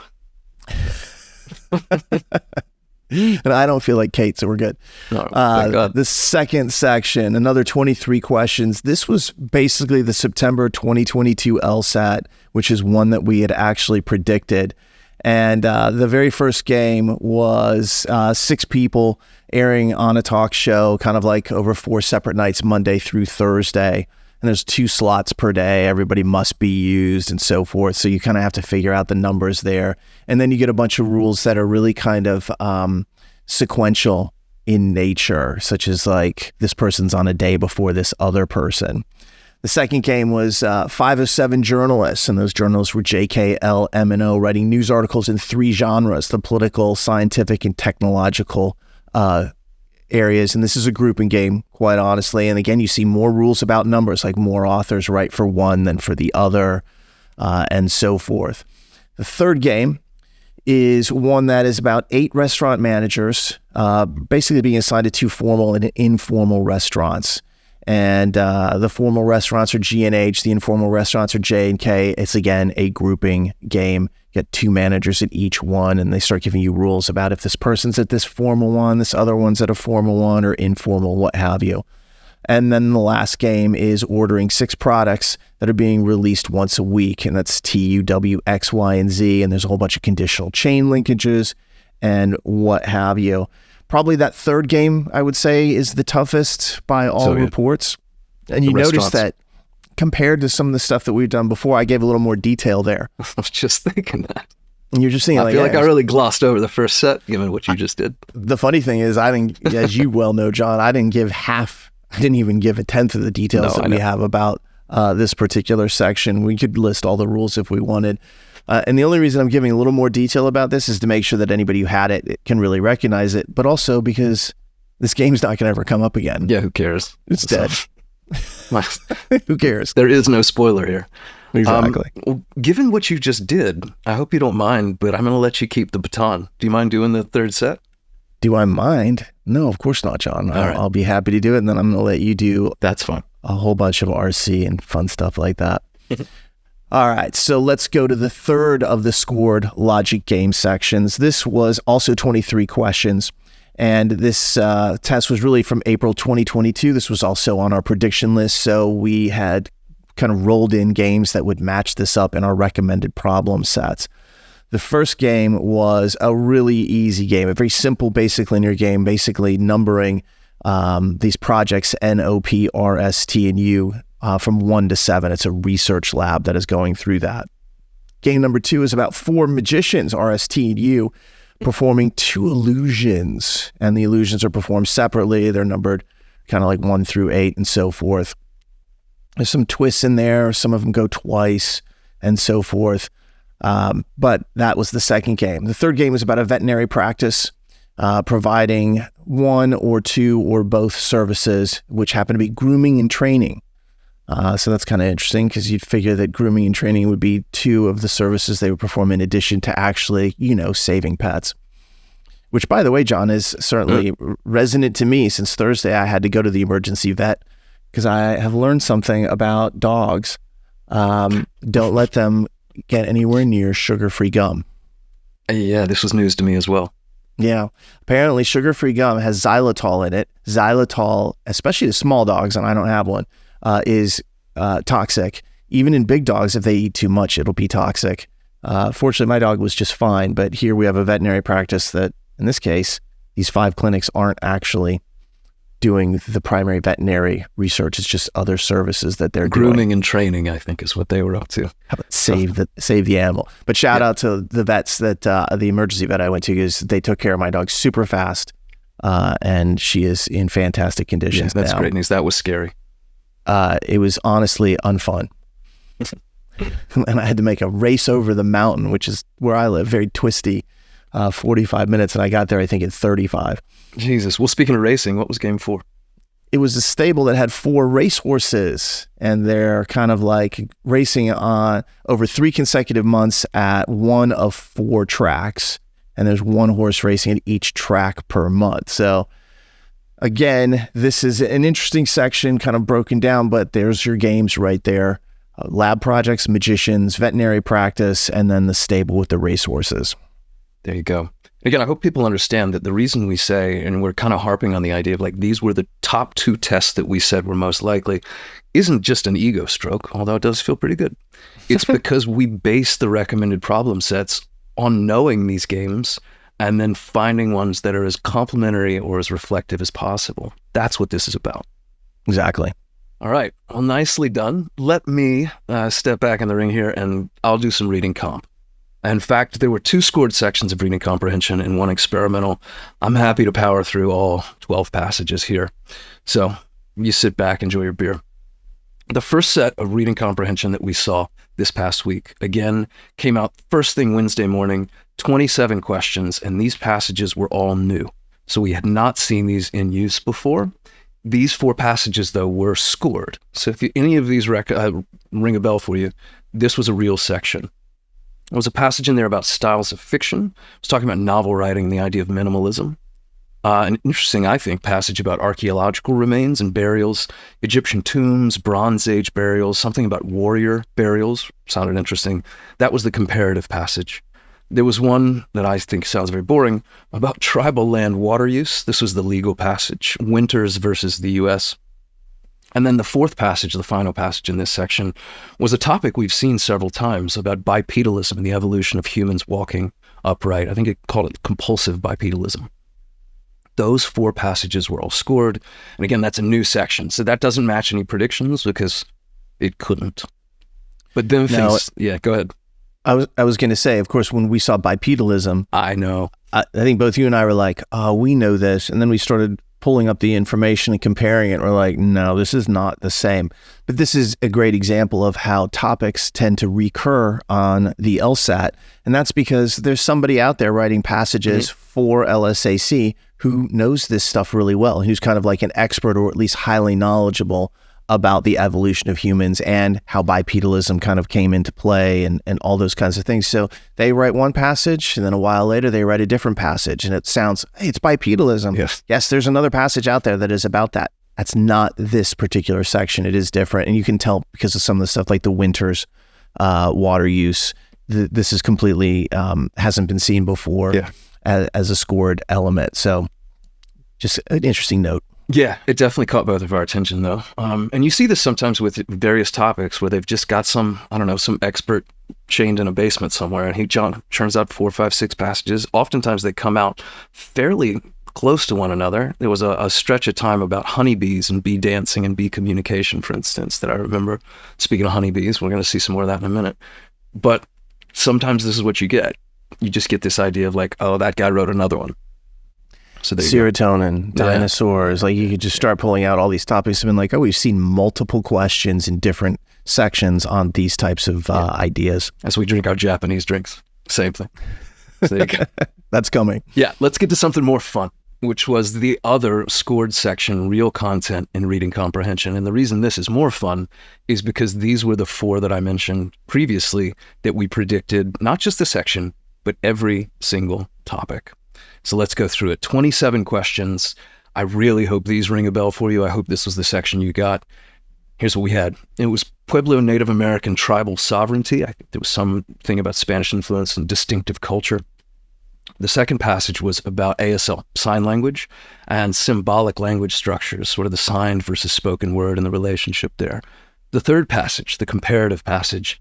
And I don't feel like Kate, so we're good. No, thank God. The second section, another 23 questions. This was basically the September 2022 LSAT, which is one that we had actually predicted. And the very first game was 6 people airing on a talk show, kind of like over 4 separate nights, Monday through Thursday. And there's 2 slots per day. Everybody must be used and so forth. So you kind of have to figure out the numbers there. And then you get a bunch of rules that are really kind of sequential in nature, such as like this person's on a day before this other person. The second game was 5 of 7 journalists, and those journalists were JK, L, M, and O, writing news articles in 3 genres, the political, scientific, and technological areas. And this is a grouping game, quite honestly. And again, you see more rules about numbers, like more authors write for one than for the other, and so forth. The third game is one that is about 8 restaurant managers, basically being assigned to 2 formal and informal restaurants. And the formal restaurants are G and H, the informal restaurants are J and K. It's, again, a grouping game. You get 2 managers at each one, and they start giving you rules about if this person's at this formal one, this other one's at a formal one, or informal, what have you. And then the last game is ordering 6 products that are being released once a week, and that's T, U, W, X, Y, and Z, and there's a whole bunch of conditional chain linkages and what have you. Probably that third game, I would say, is the toughest by all reports. And you notice that compared to some of the stuff that we've done before, I gave a little more detail there. I was just thinking that. And you're just thinking, I feel like I really glossed over the first set, given what you just did. The funny thing is, I didn't, as you well know, John, I didn't even give a tenth of the details that we have about this particular section. We could list all the rules if we wanted. And the only reason I'm giving a little more detail about this is to make sure that anybody who had it can really recognize it, but also because this game's not going to ever come up again. Yeah, who cares? It's dead. Who cares? There is no spoiler here. Exactly. Given what you just did, I hope you don't mind, but I'm going to let you keep the baton. Do you mind doing the third set? Do I mind? No, of course not, John. I'll be happy to do it, and then I'm going to let you do. That's fun. A whole bunch of RC and fun stuff like that. All right, so let's go to the third of the scored logic game sections. This was also 23 questions, and this test was really from April 2022. This was also on our prediction list, so we had kind of rolled in games that would match this up in our recommended problem sets. The first game was a really easy game, a very simple basic linear game, basically numbering these projects N, O, P, R, S, T, and U from 1 to 7. It's a research lab that is going through that. Game number 2 is about 4 magicians, R, S, T, and U, performing 2 illusions. And the illusions are performed separately. They're numbered kind of like 1 through 8 and so forth. There's some twists in there. Some of them go twice and so forth. But that was the second game. The third game is about a veterinary practice, providing 1 or 2 or both services, which happen to be grooming and training. So that's kind of interesting because you'd figure that grooming and training would be 2 of the services they would perform in addition to actually, saving pets. Which, by the way, John, is certainly resonant to me since Thursday I had to go to the emergency vet because I have learned something about dogs. Don't let them get anywhere near sugar-free gum. Yeah, this was news to me as well. Yeah. Apparently, sugar-free gum has xylitol in it. Xylitol, especially to small dogs, and I don't have one, is toxic. Even in big dogs, if they eat too much, it'll be toxic. Fortunately, my dog was just fine, but here we have a veterinary practice that, in this case, these 5 clinics aren't actually doing the primary veterinary research. It's just other services that they're grooming doing. And training, I think, is what they were up to. How about save the animal? But shout out to the vets that the emergency vet I went to, because they took care of my dog super fast, and she is in fantastic condition. Yeah, that's great news. That was scary. It was honestly unfun, and I had to make a race over the mountain, which is where I live, very twisty. 45 minutes, and I got there, I think, in 35. Jesus. Well, speaking of racing, what was game 4? It was a stable that had 4 racehorses, and they're kind of like racing on over 3 consecutive months at 1 of 4 tracks, and there's 1 horse racing at each track per month. So again, this is an interesting section, kind of broken down, but there's your games right there. Lab projects, magicians, veterinary practice, and then the stable with the racehorses. There you go. Again, I hope people understand that the reason we say, and we're kind of harping on the idea of like these were the top 2 tests that we said were most likely, isn't just an ego stroke, although it does feel pretty good. It's because we base the recommended problem sets on knowing these games and then finding ones that are as complementary or as reflective as possible. That's what this is about. Exactly. All right. Well, nicely done. Let me step back in the ring here, and I'll do some reading comp. In fact, there were 2 scored sections of reading comprehension and 1 experimental. I'm happy to power through all 12 passages here. So you sit back, enjoy your beer. The first set of reading comprehension that we saw this past week, again, came out first thing Wednesday morning, 27 questions, and these passages were all new. So we had not seen these in use before. These 4 passages, though, were scored. So if any of these ring a bell for you, this was a real section. There was a passage in there about styles of fiction. It was talking about novel writing and the idea of minimalism. An interesting, I think, passage about archaeological remains and burials, Egyptian tombs, Bronze Age burials, something about warrior burials. Sounded interesting. That was the comparative passage. There was one that I think sounds very boring about tribal land water use. This was the legal passage, Winters versus the U.S. And then the 4th passage, the final passage in this section, was a topic we've seen several times about bipedalism and the evolution of humans walking upright. I think it called it compulsive bipedalism. Those 4 passages were all scored. And again, that's a new section. So that doesn't match any predictions because it couldn't. But then things, yeah, go ahead. I was going to say, of course, when we saw bipedalism, I know. I think both you and I were like, oh, we know this. And then we started pulling up the information and comparing it. We're like, no, this is not the same. But this is a great example of how topics tend to recur on the LSAT. And that's because there's somebody out there writing passages for LSAC who knows this stuff really well, who's kind of like an expert or at least highly knowledgeable about the evolution of humans and how bipedalism kind of came into play and all those kinds of things. So they write one passage and then a while later they write a different passage and it sounds, hey, it's bipedalism. Yes, there's another passage out there that is about that. That's not this particular section. It is different. And you can tell because of some of the stuff like the winters, water use, this is completely, hasn't been seen before as a scored element. So just an interesting note. Yeah, it definitely caught both of our attention, though. And you see this sometimes with various topics where they've just got some expert chained in a basement somewhere, and he churns out 4, 5, 6 passages. Oftentimes they come out fairly close to one another. There was a stretch of time about honeybees and bee dancing and bee communication, for instance, that I remember. Speaking of honeybees, we're going to see some more of that in a minute. But sometimes this is what you get. You just get this idea of like, oh, that guy wrote another one. So serotonin, dinosaurs, like you could just start pulling out all these topics and been like, oh, we've seen multiple questions in different sections on these types of ideas. As we drink our Japanese drinks, same thing. So there you go. That's coming. Yeah, let's get to something more fun, which was the other scored section, real content in reading comprehension. And the reason this is more fun is because these were the 4 that I mentioned previously that we predicted, not just the section, but every single topic. So let's go through it. 27 questions. I really hope these ring a bell for you. I hope this was the section you got. Here's what we had. It was Pueblo Native American tribal sovereignty. I think there was something about Spanish influence and distinctive culture. The second passage was about ASL, sign language, and symbolic language structures, sort of the signed versus spoken word and the relationship there. The third passage, the comparative passage,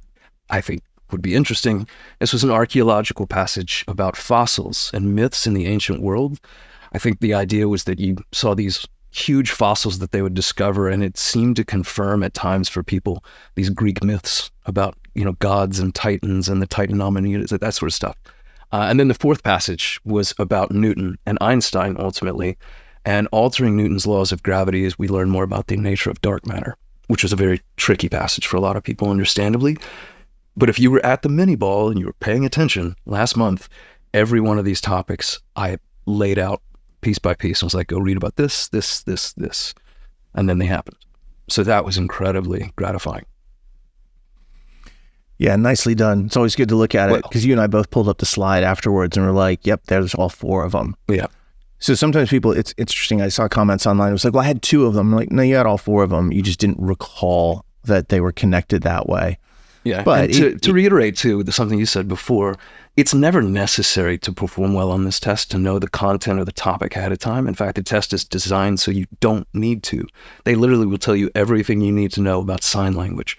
I think would be interesting. This was an archaeological passage about fossils and myths in the ancient world. I think the idea was that you saw these huge fossils that they would discover, and it seemed to confirm at times for people these Greek myths about, gods and titans and the Titanomany, that sort of stuff. And then the fourth passage was about Newton and Einstein ultimately, and altering Newton's laws of gravity as we learn more about the nature of dark matter, which was a very tricky passage for a lot of people, understandably. But if you were at the mini ball and you were paying attention last month, every one of these topics I laid out piece by piece. I was like, go read about this. And then they happened. So that was incredibly gratifying. Yeah, nicely done. It's always good to look at it because you and I both pulled up the slide afterwards and we're like, yep, there's all 4 of them. Yeah. So sometimes people, it's interesting. I saw comments online. It was like, well, I had 2 of them. I'm like, no, you had all 4 of them. You just didn't recall that they were connected that way. Yeah, but to reiterate too, something you said before, it's never necessary to perform well on this test to know the content of the topic ahead of time. In fact, the test is designed so you don't need to. They literally will tell you everything you need to know about sign language.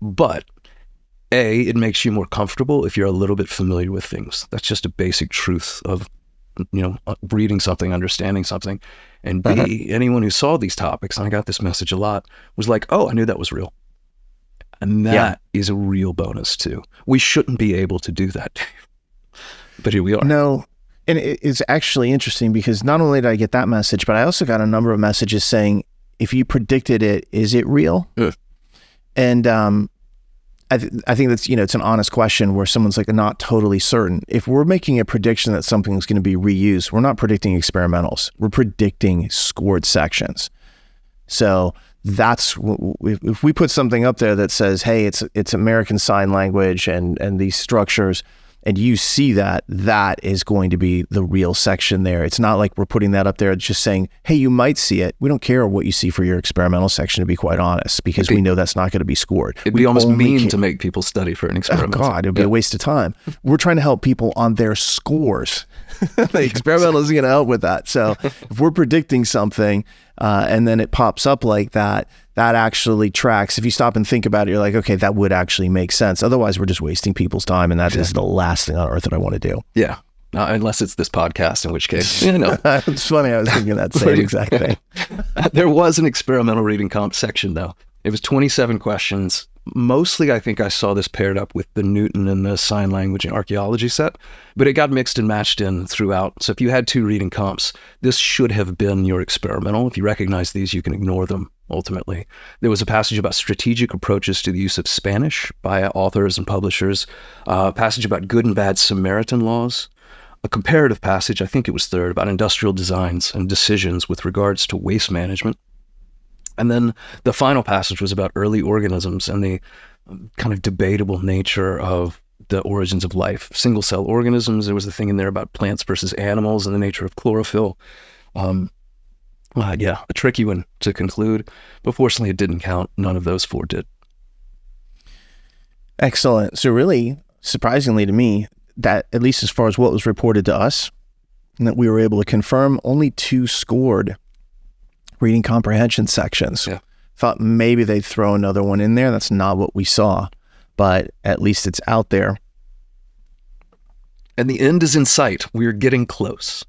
But A, it makes you more comfortable if you're a little bit familiar with things. That's just a basic truth of, reading something, understanding something. And B, anyone who saw these topics, and I got this message a lot, was like, oh, I knew that was real. And that is a real bonus too. We shouldn't be able to do that. But here we are. No. And it's actually interesting because not only did I get that message, but I also got a number of messages saying, if you predicted it, is it real? And I think that's, it's an honest question where someone's like not totally certain. If we're making a prediction that something's going to be reused, we're not predicting experimentals. We're predicting scored sections. So that's if we put something up there that says, hey, it's American Sign Language and these structures, and you see that is going to be the real section there. It's not like we're putting that up there just saying, hey, you might see it. We don't care what you see for your experimental section, to be quite honest, because we know that's not going to be scored. It'd be almost mean to make people study for an experiment. Oh God, it'd be a waste of time. We're trying to help people on their scores. The experimental isn't going to help with that. So if we're predicting something and then it pops up like that actually tracks. If you stop and think about it, you're like, okay, that would actually make sense. Otherwise, we're just wasting people's time, and that is the last thing on earth that I want to do. Yeah. Unless it's this podcast, in which case, It's funny. I was thinking that same exact thing. There was an experimental reading comp section, though. It was 27 questions. Mostly, I think I saw this paired up with the Newton and the sign language and archaeology set, but it got mixed and matched in throughout. So if you had 2 reading comps, this should have been your experimental. If you recognize these, you can ignore them, ultimately. There was a passage about strategic approaches to the use of Spanish by authors and publishers, a passage about good and bad Samaritan laws, a comparative passage, I think it was third, about industrial designs and decisions with regards to waste management, And then the final passage was about early organisms and the kind of debatable nature of the origins of life. Single-cell organisms, there was a thing in there about plants versus animals and the nature of chlorophyll. A tricky one to conclude, but fortunately it didn't count. None of those 4 did. Excellent. So really, surprisingly to me, that at least as far as what was reported to us, and that we were able to confirm, only 2 scored reading comprehension sections. Yeah. Thought maybe they'd throw another one in there. That's not what we saw, but at least it's out there. And the end is in sight. We're getting close.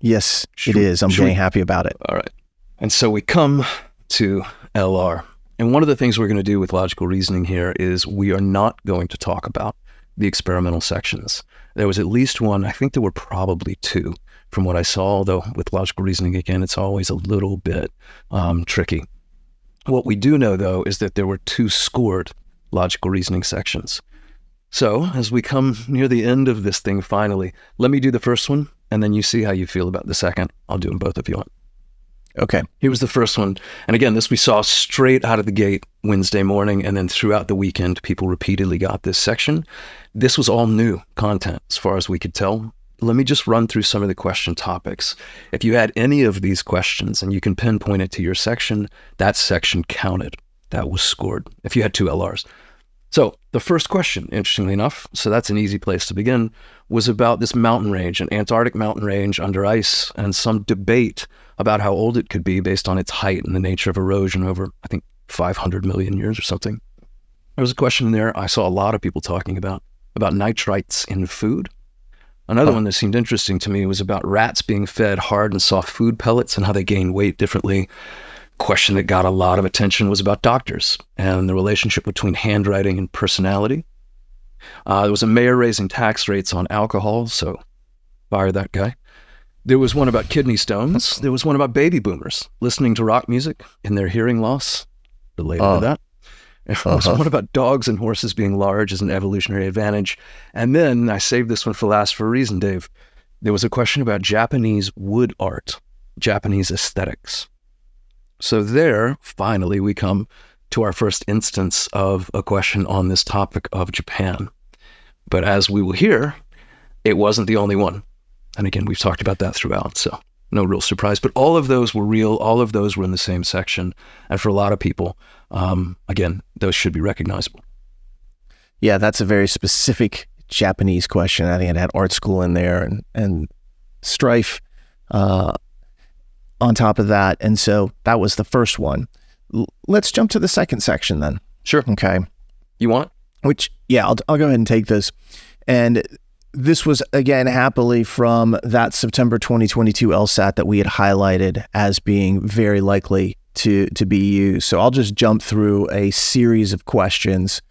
Yes, it is. I'm getting happy about it. All right. And so we come to LR. And one of the things we're going to do with logical reasoning here is we are not going to talk about the experimental sections. There was at least one. I think there were probably 2 from what I saw, although with logical reasoning, again, it's always a little bit tricky. What we do know, though, is that there were 2 scored logical reasoning sections. So as we come near the end of this thing, finally, let me do the first one, and then you see how you feel about the second. I'll do them both if you want. Okay. Here was the first one. And again, this we saw straight out of the gate Wednesday morning, and then throughout the weekend, people repeatedly got this section. This was all new content as far as we could tell. Let me just run through some of the question topics. If you had any of these questions and you can pinpoint it to your section, that section counted. That was scored if you had 2 LRs. So the first question, interestingly enough, so that's an easy place to begin, was about this mountain range, an Antarctic mountain range under ice, and some debate about how old it could be based on its height and the nature of erosion over, I think, 500 million years or something. There was a question in there I saw a lot of people talking about nitrites in food. Another one that seemed interesting to me was about rats being fed hard and soft food pellets and how they gain weight differently. Question that got a lot of attention was about doctors and the relationship between handwriting and personality. There was a mayor raising tax rates on alcohol, so fire that guy. There was one about kidney stones. There was one about baby boomers listening to rock music and their hearing loss related to that. There was one about dogs and horses being large as an evolutionary advantage. And then I saved this one for last for a reason, Dave. There was a question about Japanese wood art, Japanese aesthetics. So there, finally, we come to our first instance of a question on this topic of Japan. But as we will hear, it wasn't the only one. And again, we've talked about that throughout, so no real surprise. But all of those were real. All of those were in the same section. And for a lot of people, again, those should be recognizable. Yeah, that's a very specific Japanese question. I think it had art school in there and strife on top of that. And so that was the first one. Let's jump to the second section then. Sure. Okay. You want? I'll go ahead and take this. And this was, again, happily from that September 2022 LSAT that we had highlighted as being very likely to be used. So I'll just jump through a series of questions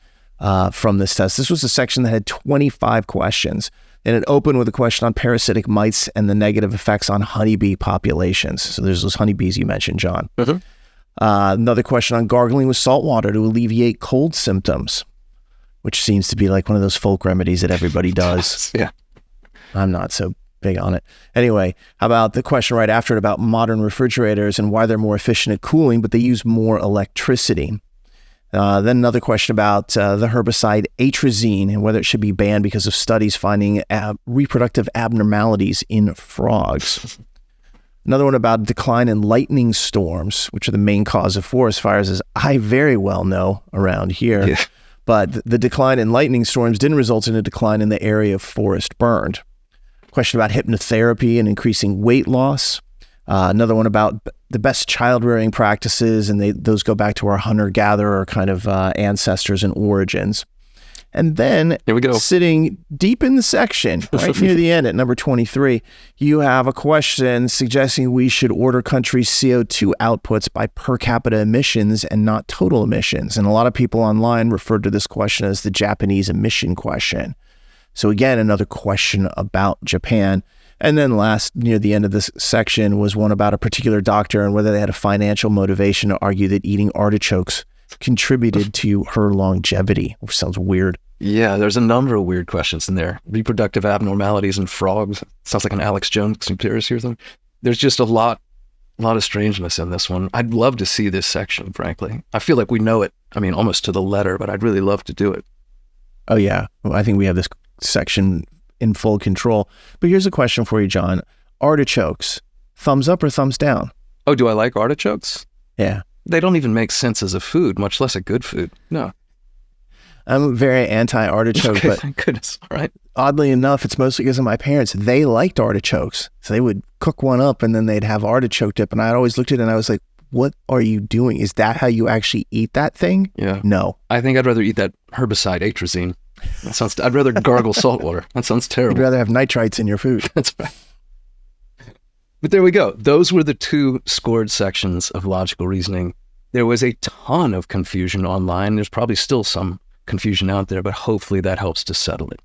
from this test. This was a section that had 25 questions. And it opened with a question on parasitic mites and the negative effects on honeybee populations. So there's those honeybees you mentioned, John. Mm-hmm. Another question on gargling with salt water to alleviate cold symptoms, which seems to be like one of those folk remedies that everybody does. Yeah. I'm not so big on it. Anyway, how about the question right after it about modern refrigerators and why they're more efficient at cooling, but they use more electricity. Then another question about the herbicide atrazine and whether it should be banned because of studies finding reproductive abnormalities in frogs. Another one about decline in lightning storms, which are the main cause of forest fires, as I very well know around here. Yeah. But the decline in lightning storms didn't result in a decline in the area of forest burned. Question about hypnotherapy and increasing weight loss. Another one about the best child rearing practices, and those go back to our hunter-gatherer kind of ancestors and origins. And then, here we go, sitting deep in the section, right near the end at number 23, you have a question suggesting we should order countries' CO2 outputs by per capita emissions and not total emissions. And a lot of people online referred to this question as the Japanese emission question. So again, another question about Japan. And then last, near the end of this section, was one about a particular doctor and whether they had a financial motivation to argue that eating artichokes contributed to her longevity, which sounds weird. Yeah, there's a number of weird questions in there. Reproductive abnormalities in frogs. Sounds like an Alex Jones conspiracy or something. There's just a lot of strangeness in this one. I'd love to see this section, frankly. I feel like we know it, almost to the letter, but I'd really love to do it. Oh, yeah. Well, I think we have this section in full control. But here's a question for you, Jon. Artichokes, thumbs up or thumbs down? Oh, do I like artichokes? Yeah. They don't even make sense as a food, much less a good food. No. I'm very anti-artichoke, Okay, but thank goodness. All right. Oddly enough, it's mostly because of my parents. They liked artichokes. So they would cook one up and then they'd have artichoke dip. And I always looked at it and I was like, what are you doing? Is that how you actually eat that thing? Yeah. No. I think I'd rather eat that herbicide atrazine. I'd rather gargle salt water. That sounds terrible. You'd rather have nitrites in your food. That's right. But there we go. Those were the 2 scored sections of logical reasoning. There was a ton of confusion online. There's probably still some confusion out there, but hopefully that helps to settle it.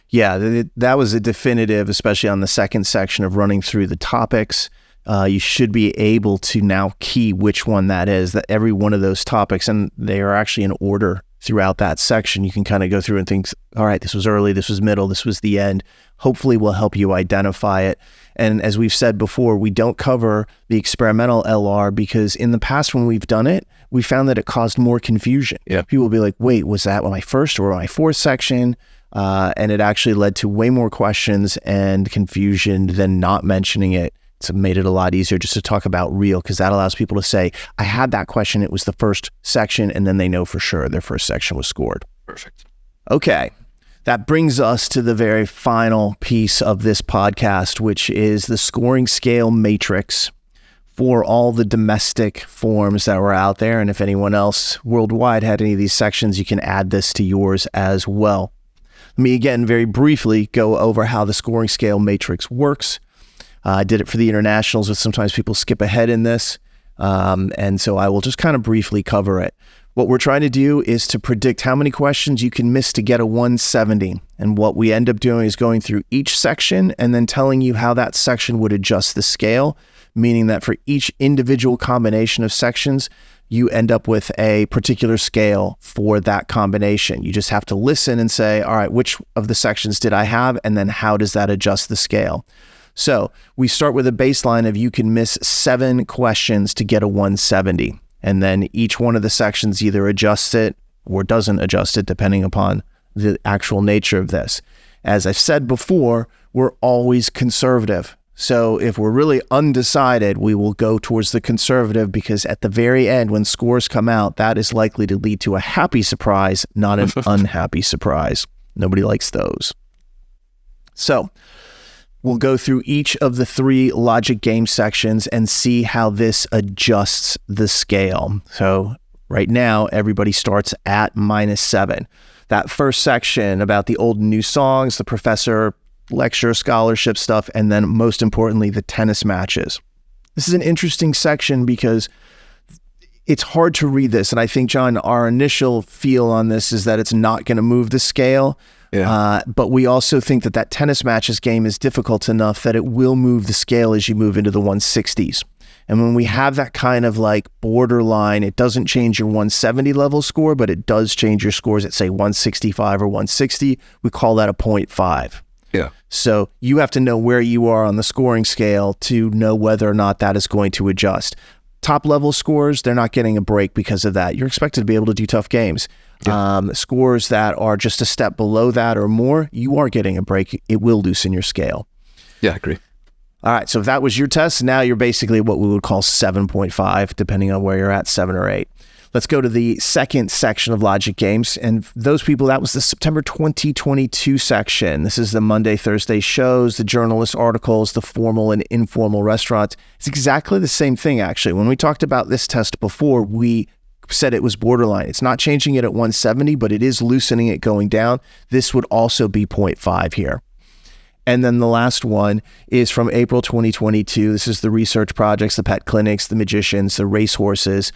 Yeah, that was a definitive, especially on the second section of running through the topics. You should be able to now key which one that is, that every one of those topics, and they are actually in order throughout that section. You can kind of go through and think, all right, this was early, this was middle, this was the end. Hopefully will help you identify it. And as we've said before, we don't cover the experimental LR because in the past when we've done it, we found that it caused more confusion. Yeah. People will be like, wait, was that my first or my fourth section? And it actually led to way more questions and confusion than not mentioning it. It's made it a lot easier just to talk about real, because that allows people to say, I had that question, it was the first section, and then they know for sure their first section was scored. Perfect. Okay. That brings us to the very final piece of this podcast, which is the scoring scale matrix for all the domestic forms that were out there. And if anyone else worldwide had any of these sections, you can add this to yours as well. Let me again very briefly go over how the scoring scale matrix works. I did it for the internationals, but sometimes people skip ahead in this. And so I will just kind of briefly cover it. What we're trying to do is to predict how many questions you can miss to get a 170. And what we end up doing is going through each section and then telling you how that section would adjust the scale, meaning that for each individual combination of sections, you end up with a particular scale for that combination. You just have to listen and say, all right, which of the sections did I have? And then how does that adjust the scale? So we start with a baseline of you can miss 7 questions to get a 170. And then each one of the sections either adjusts it or doesn't adjust it, depending upon the actual nature of this. As I've said before, we're always conservative. So if we're really undecided, we will go towards the conservative, because at the very end, when scores come out, that is likely to lead to a happy surprise, not an unhappy surprise. Nobody likes those. So we'll go through each of the 3 logic game sections and see how this adjusts the scale. So right now, everybody starts at -7. That first section about the old and new songs, the professor lecture, scholarship stuff, and then most importantly, the tennis matches. This is an interesting section because it's hard to read this. And I think, Jon, our initial feel on this is that it's not going to move the scale. Yeah. But we also think that tennis matches game is difficult enough that it will move the scale as you move into the 160s. And when we have that kind of like borderline, it doesn't change your 170 level score, but it does change your scores at say 165 or 160. We call that a 0.5. Yeah. So you have to know where you are on the scoring scale to know whether or not that is going to adjust. Top level scores, they're not getting a break because of that. You're expected to be able to do tough games. Yeah. Scores that are just a step below that or more, you are getting a break. It will loosen your scale. Yeah, I agree. All right, so if that was your test, now you're basically what we would call 7.5, depending on where you're at, 7 or 8. Let's go to the second section of logic games. And those people, that was the September 2022 section. This is the Monday, Thursday shows, the journalist articles, the formal and informal restaurants. It's exactly the same thing, actually. When we talked about this test before, we said it was borderline. It's not changing it at 170, but it is loosening it going down. This would also be 0.5 here. And then the last one is from April 2022. This is the research projects, the pet clinics, the magicians, the racehorses.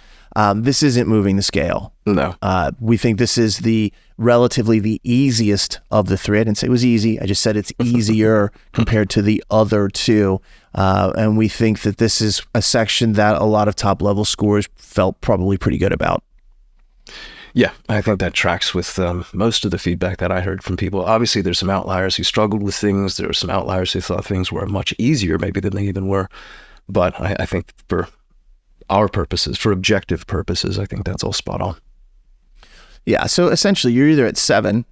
This isn't moving the scale. No. We think this is relatively the easiest of the 3. I didn't say it was easy. I just said it's easier compared to the other 2. And we think that this is a section that a lot of top level scorers felt probably pretty good about. Yeah, I think that tracks with most of the feedback that I heard from people. Obviously, there's some outliers who struggled with things. There were some outliers who thought things were much easier maybe than they even were. But I think for our purposes, for objective purposes, I think that's all spot on. Yeah. So essentially, you're either at 7,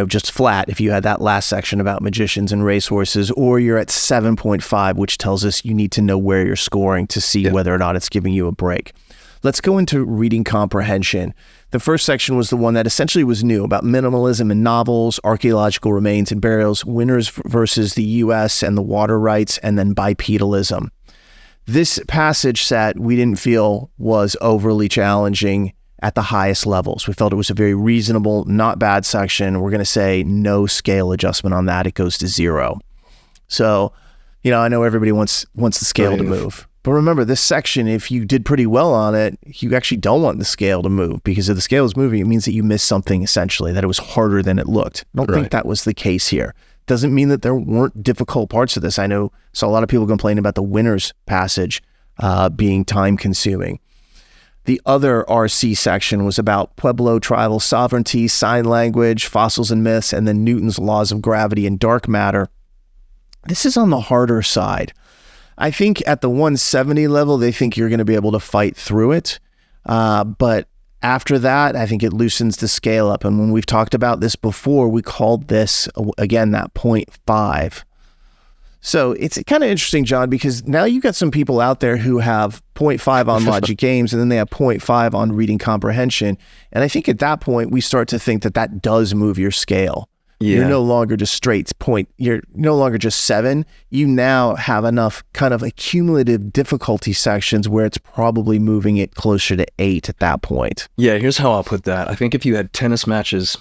just flat if you had that last section about magicians and racehorses, or you're at 7.5, which tells us you need to know where you're scoring to see whether or not it's giving you a break. Let's go into reading comprehension. The first section was the one that essentially was new, about minimalism in novels, archaeological remains and burials, winners versus the U.S. and the water rights, and then bipedalism. This passage set we didn't feel was overly challenging at the highest levels. We felt it was a very reasonable, not bad section. We're going to say no scale adjustment on that. It goes to 0. So, I know everybody wants the scale to move. But remember, this section, if you did pretty well on it, you actually don't want the scale to move, because if the scale is moving, it means that you missed something, essentially, that it was harder than it looked. I don't think that was the case here. Doesn't mean that there weren't difficult parts of this. I saw a lot of people complain about the winners passage being time consuming. The other RC section was about Pueblo tribal sovereignty, sign language, fossils and myths, and then Newton's laws of gravity and dark matter. This is on the harder side. I think at the 170 level, they think you're going to be able to fight through it. But after that, I think it loosens the scale up. And when we've talked about this before, we called this, again, that 0.5. So it's kind of interesting, John, because now you've got some people out there who have 0.5 on logic games, and then they have 0.5 on reading comprehension. And I think at that point, we start to think that does move your scale. Yeah. You're no longer just you're no longer just 7. You now have enough kind of accumulative difficulty sections where it's probably moving it closer to 8 at that point. Yeah, here's how I'll put that. I think if you had tennis matches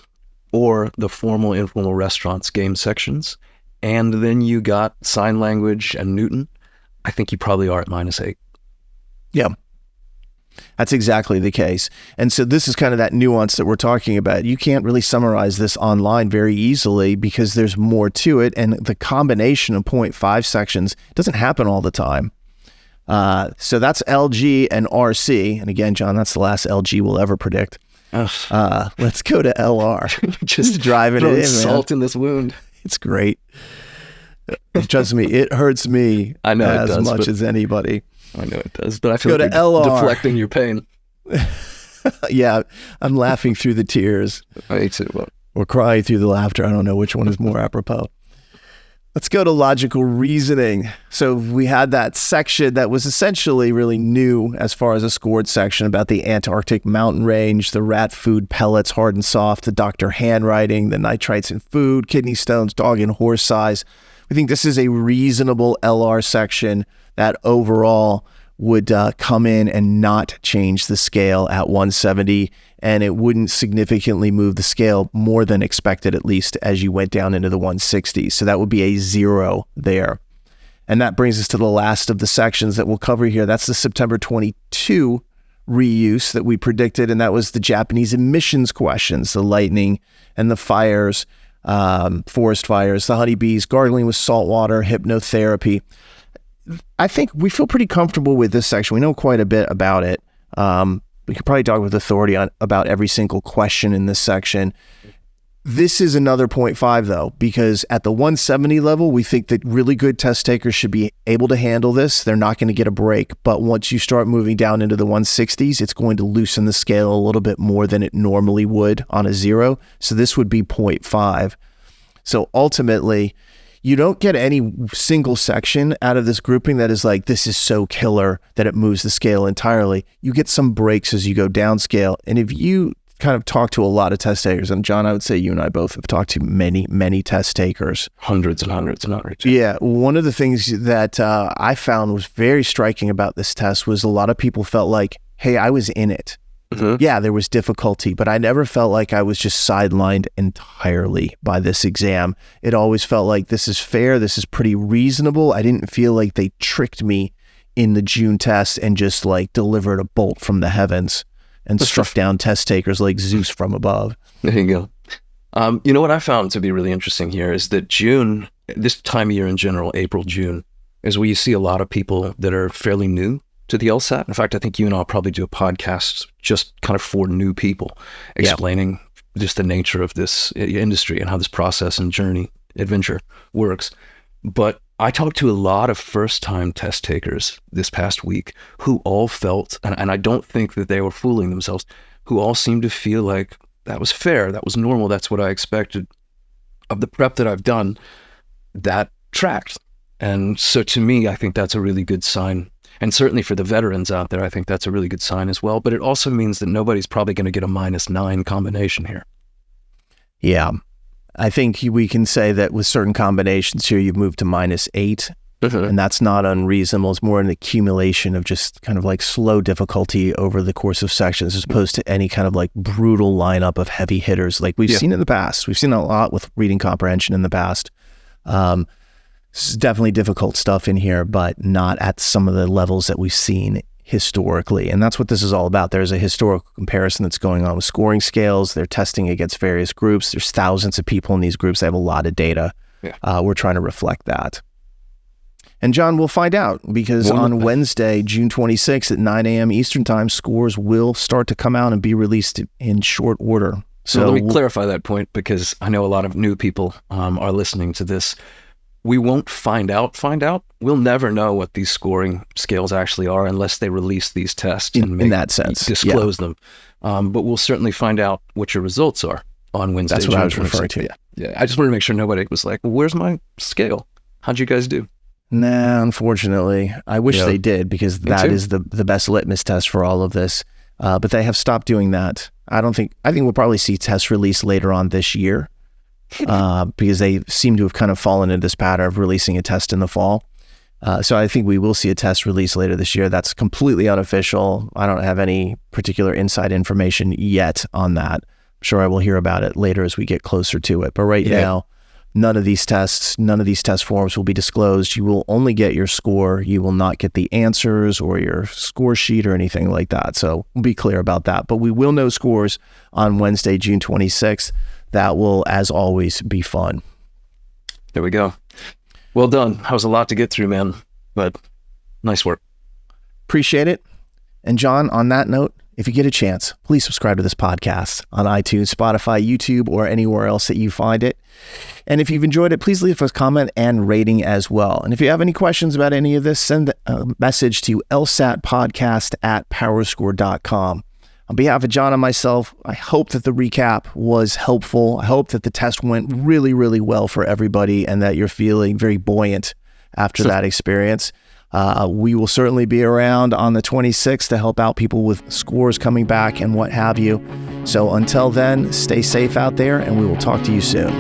or the formal, informal restaurants game sections, and then you got sign language and Newton, I think you probably are at -8. Yeah. That's exactly the case. And so this is kind of that nuance that we're talking about. You can't really summarize this online very easily because there's more to it. And the combination of 0.5 sections doesn't happen all the time. So that's LG and RC. And again, John, that's the last LG we'll ever predict. Let's go to LR. Just driving it in, salt in this wound. It's great. Trust me, it hurts me as much as anybody. I know it does, but I feel like you're deflecting your pain. Yeah, I'm laughing through the tears. Me too. Or crying through the laughter. I don't know which one is more apropos. Let's go to logical reasoning. So we had that section that was essentially really new as far as a scored section about the Antarctic mountain range, the rat food pellets, hard and soft, the doctor handwriting, the nitrites in food, kidney stones, dog and horse size. We think this is a reasonable LR section that overall would come in and not change the scale at 170, and it wouldn't significantly move the scale more than expected, at least as you went down into the 160s. So that would be a 0 there. And that brings us to the last of the sections that we'll cover here. That's the September 22 reuse that we predicted, and that was the Japanese emissions questions, the lightning and the fires, forest fires, the honeybees, gargling with salt water, hypnotherapy. I think we feel pretty comfortable with this section. We know quite a bit about it. We could probably talk with authority about every single question in this section. This is another 0.5 though, because at the 170 level, we think that really good test takers should be able to handle this. They're not going to get a break. But once you start moving down into the 160s, it's going to loosen the scale a little bit more than it normally would on a 0. So this would be 0.5. So ultimately, you don't get any single section out of this grouping that is like, this is so killer that it moves the scale entirely. You get some breaks as you go downscale. And if you kind of talk to a lot of test takers, and John, I would say you and I both have talked to many, many test takers. Hundreds and hundreds and hundreds. Yeah. One of the things that I found was very striking about this test was a lot of people felt like, hey, I was in it. Mm-hmm. Yeah, there was difficulty, but I never felt like I was just sidelined entirely by this exam. It always felt like this is fair. This is pretty reasonable. I didn't feel like they tricked me in the June test and just like delivered a bolt from the heavens and struck down test takers like Zeus from above. There you go. You know what I found to be really interesting here is that June, this time of year in general, April, June, is where you see a lot of people that are fairly new to the LSAT. In fact, I think you and I'll probably do a podcast just kind of for new people, explaining just the nature of this industry and how this process and journey, adventure works. But I talked to a lot of first-time test takers this past week who all felt, and I don't think that they were fooling themselves, who all seemed to feel like that was fair, that was normal, that's what I expected. Of the prep that I've done, that tracked. And so to me, I think that's a really good sign. And certainly for the veterans out there, I think that's a really good sign as well. But it also means that nobody's probably going to get a -9 combination here. Yeah. I think we can say that with certain combinations here, you've moved to -8, and that's not unreasonable. It's more an accumulation of just kind of like slow difficulty over the course of sections, as opposed to any kind of like brutal lineup of heavy hitters like we've seen in the past. We've seen a lot with reading comprehension in the past. This is definitely difficult stuff in here, but not at some of the levels that we've seen historically. And that's what this is all about. There's a historical comparison that's going on with scoring scales. They're testing against various groups. There's thousands of people in these groups. They have a lot of data. Yeah. We're trying to reflect that. And Jon, we'll find out, because on Wednesday, June 26th at 9 a.m. Eastern time, scores will start to come out and be released in short order. So let me clarify that point, because I know a lot of new people are listening to this. We won't find out. We'll never know what these scoring scales actually are unless they release these tests in that sense, disclose them. But we'll certainly find out what your results are on Wednesday. That's what I was referring to. Yeah. I just want to make sure nobody was like, well, "Where's my scale? How'd you guys do?" Nah, unfortunately, I wish they did, because that is the best litmus test for all of this. But they have stopped doing that. I think we'll probably see tests released later on this year. Because they seem to have kind of fallen into this pattern of releasing a test in the fall. So I think we will see a test release later this year. That's completely unofficial. I don't have any particular inside information yet on that. I'm sure I will hear about it later as we get closer to it. But right now, none of these test forms will be disclosed. You will only get your score. You will not get the answers or your score sheet or anything like that. So we'll be clear about that. But we will know scores on Wednesday, June 26th. That will, as always, be fun. There we go. Well done. That was a lot to get through, man, but nice work. Appreciate it. And Jon, on that note, if you get a chance, please subscribe to this podcast on iTunes, Spotify, YouTube, or anywhere else that you find it. And if you've enjoyed it, please leave us a comment and rating as well. And if you have any questions about any of this, send a message to lsatpodcast@powerscore.com. On behalf of Jon and myself, I hope that the recap was helpful. I hope that the test went really, really well for everybody, and that you're feeling very buoyant after that experience. We will certainly be around on the 26th to help out people with scores coming back and what have you. So until then, stay safe out there, and we will talk to you soon.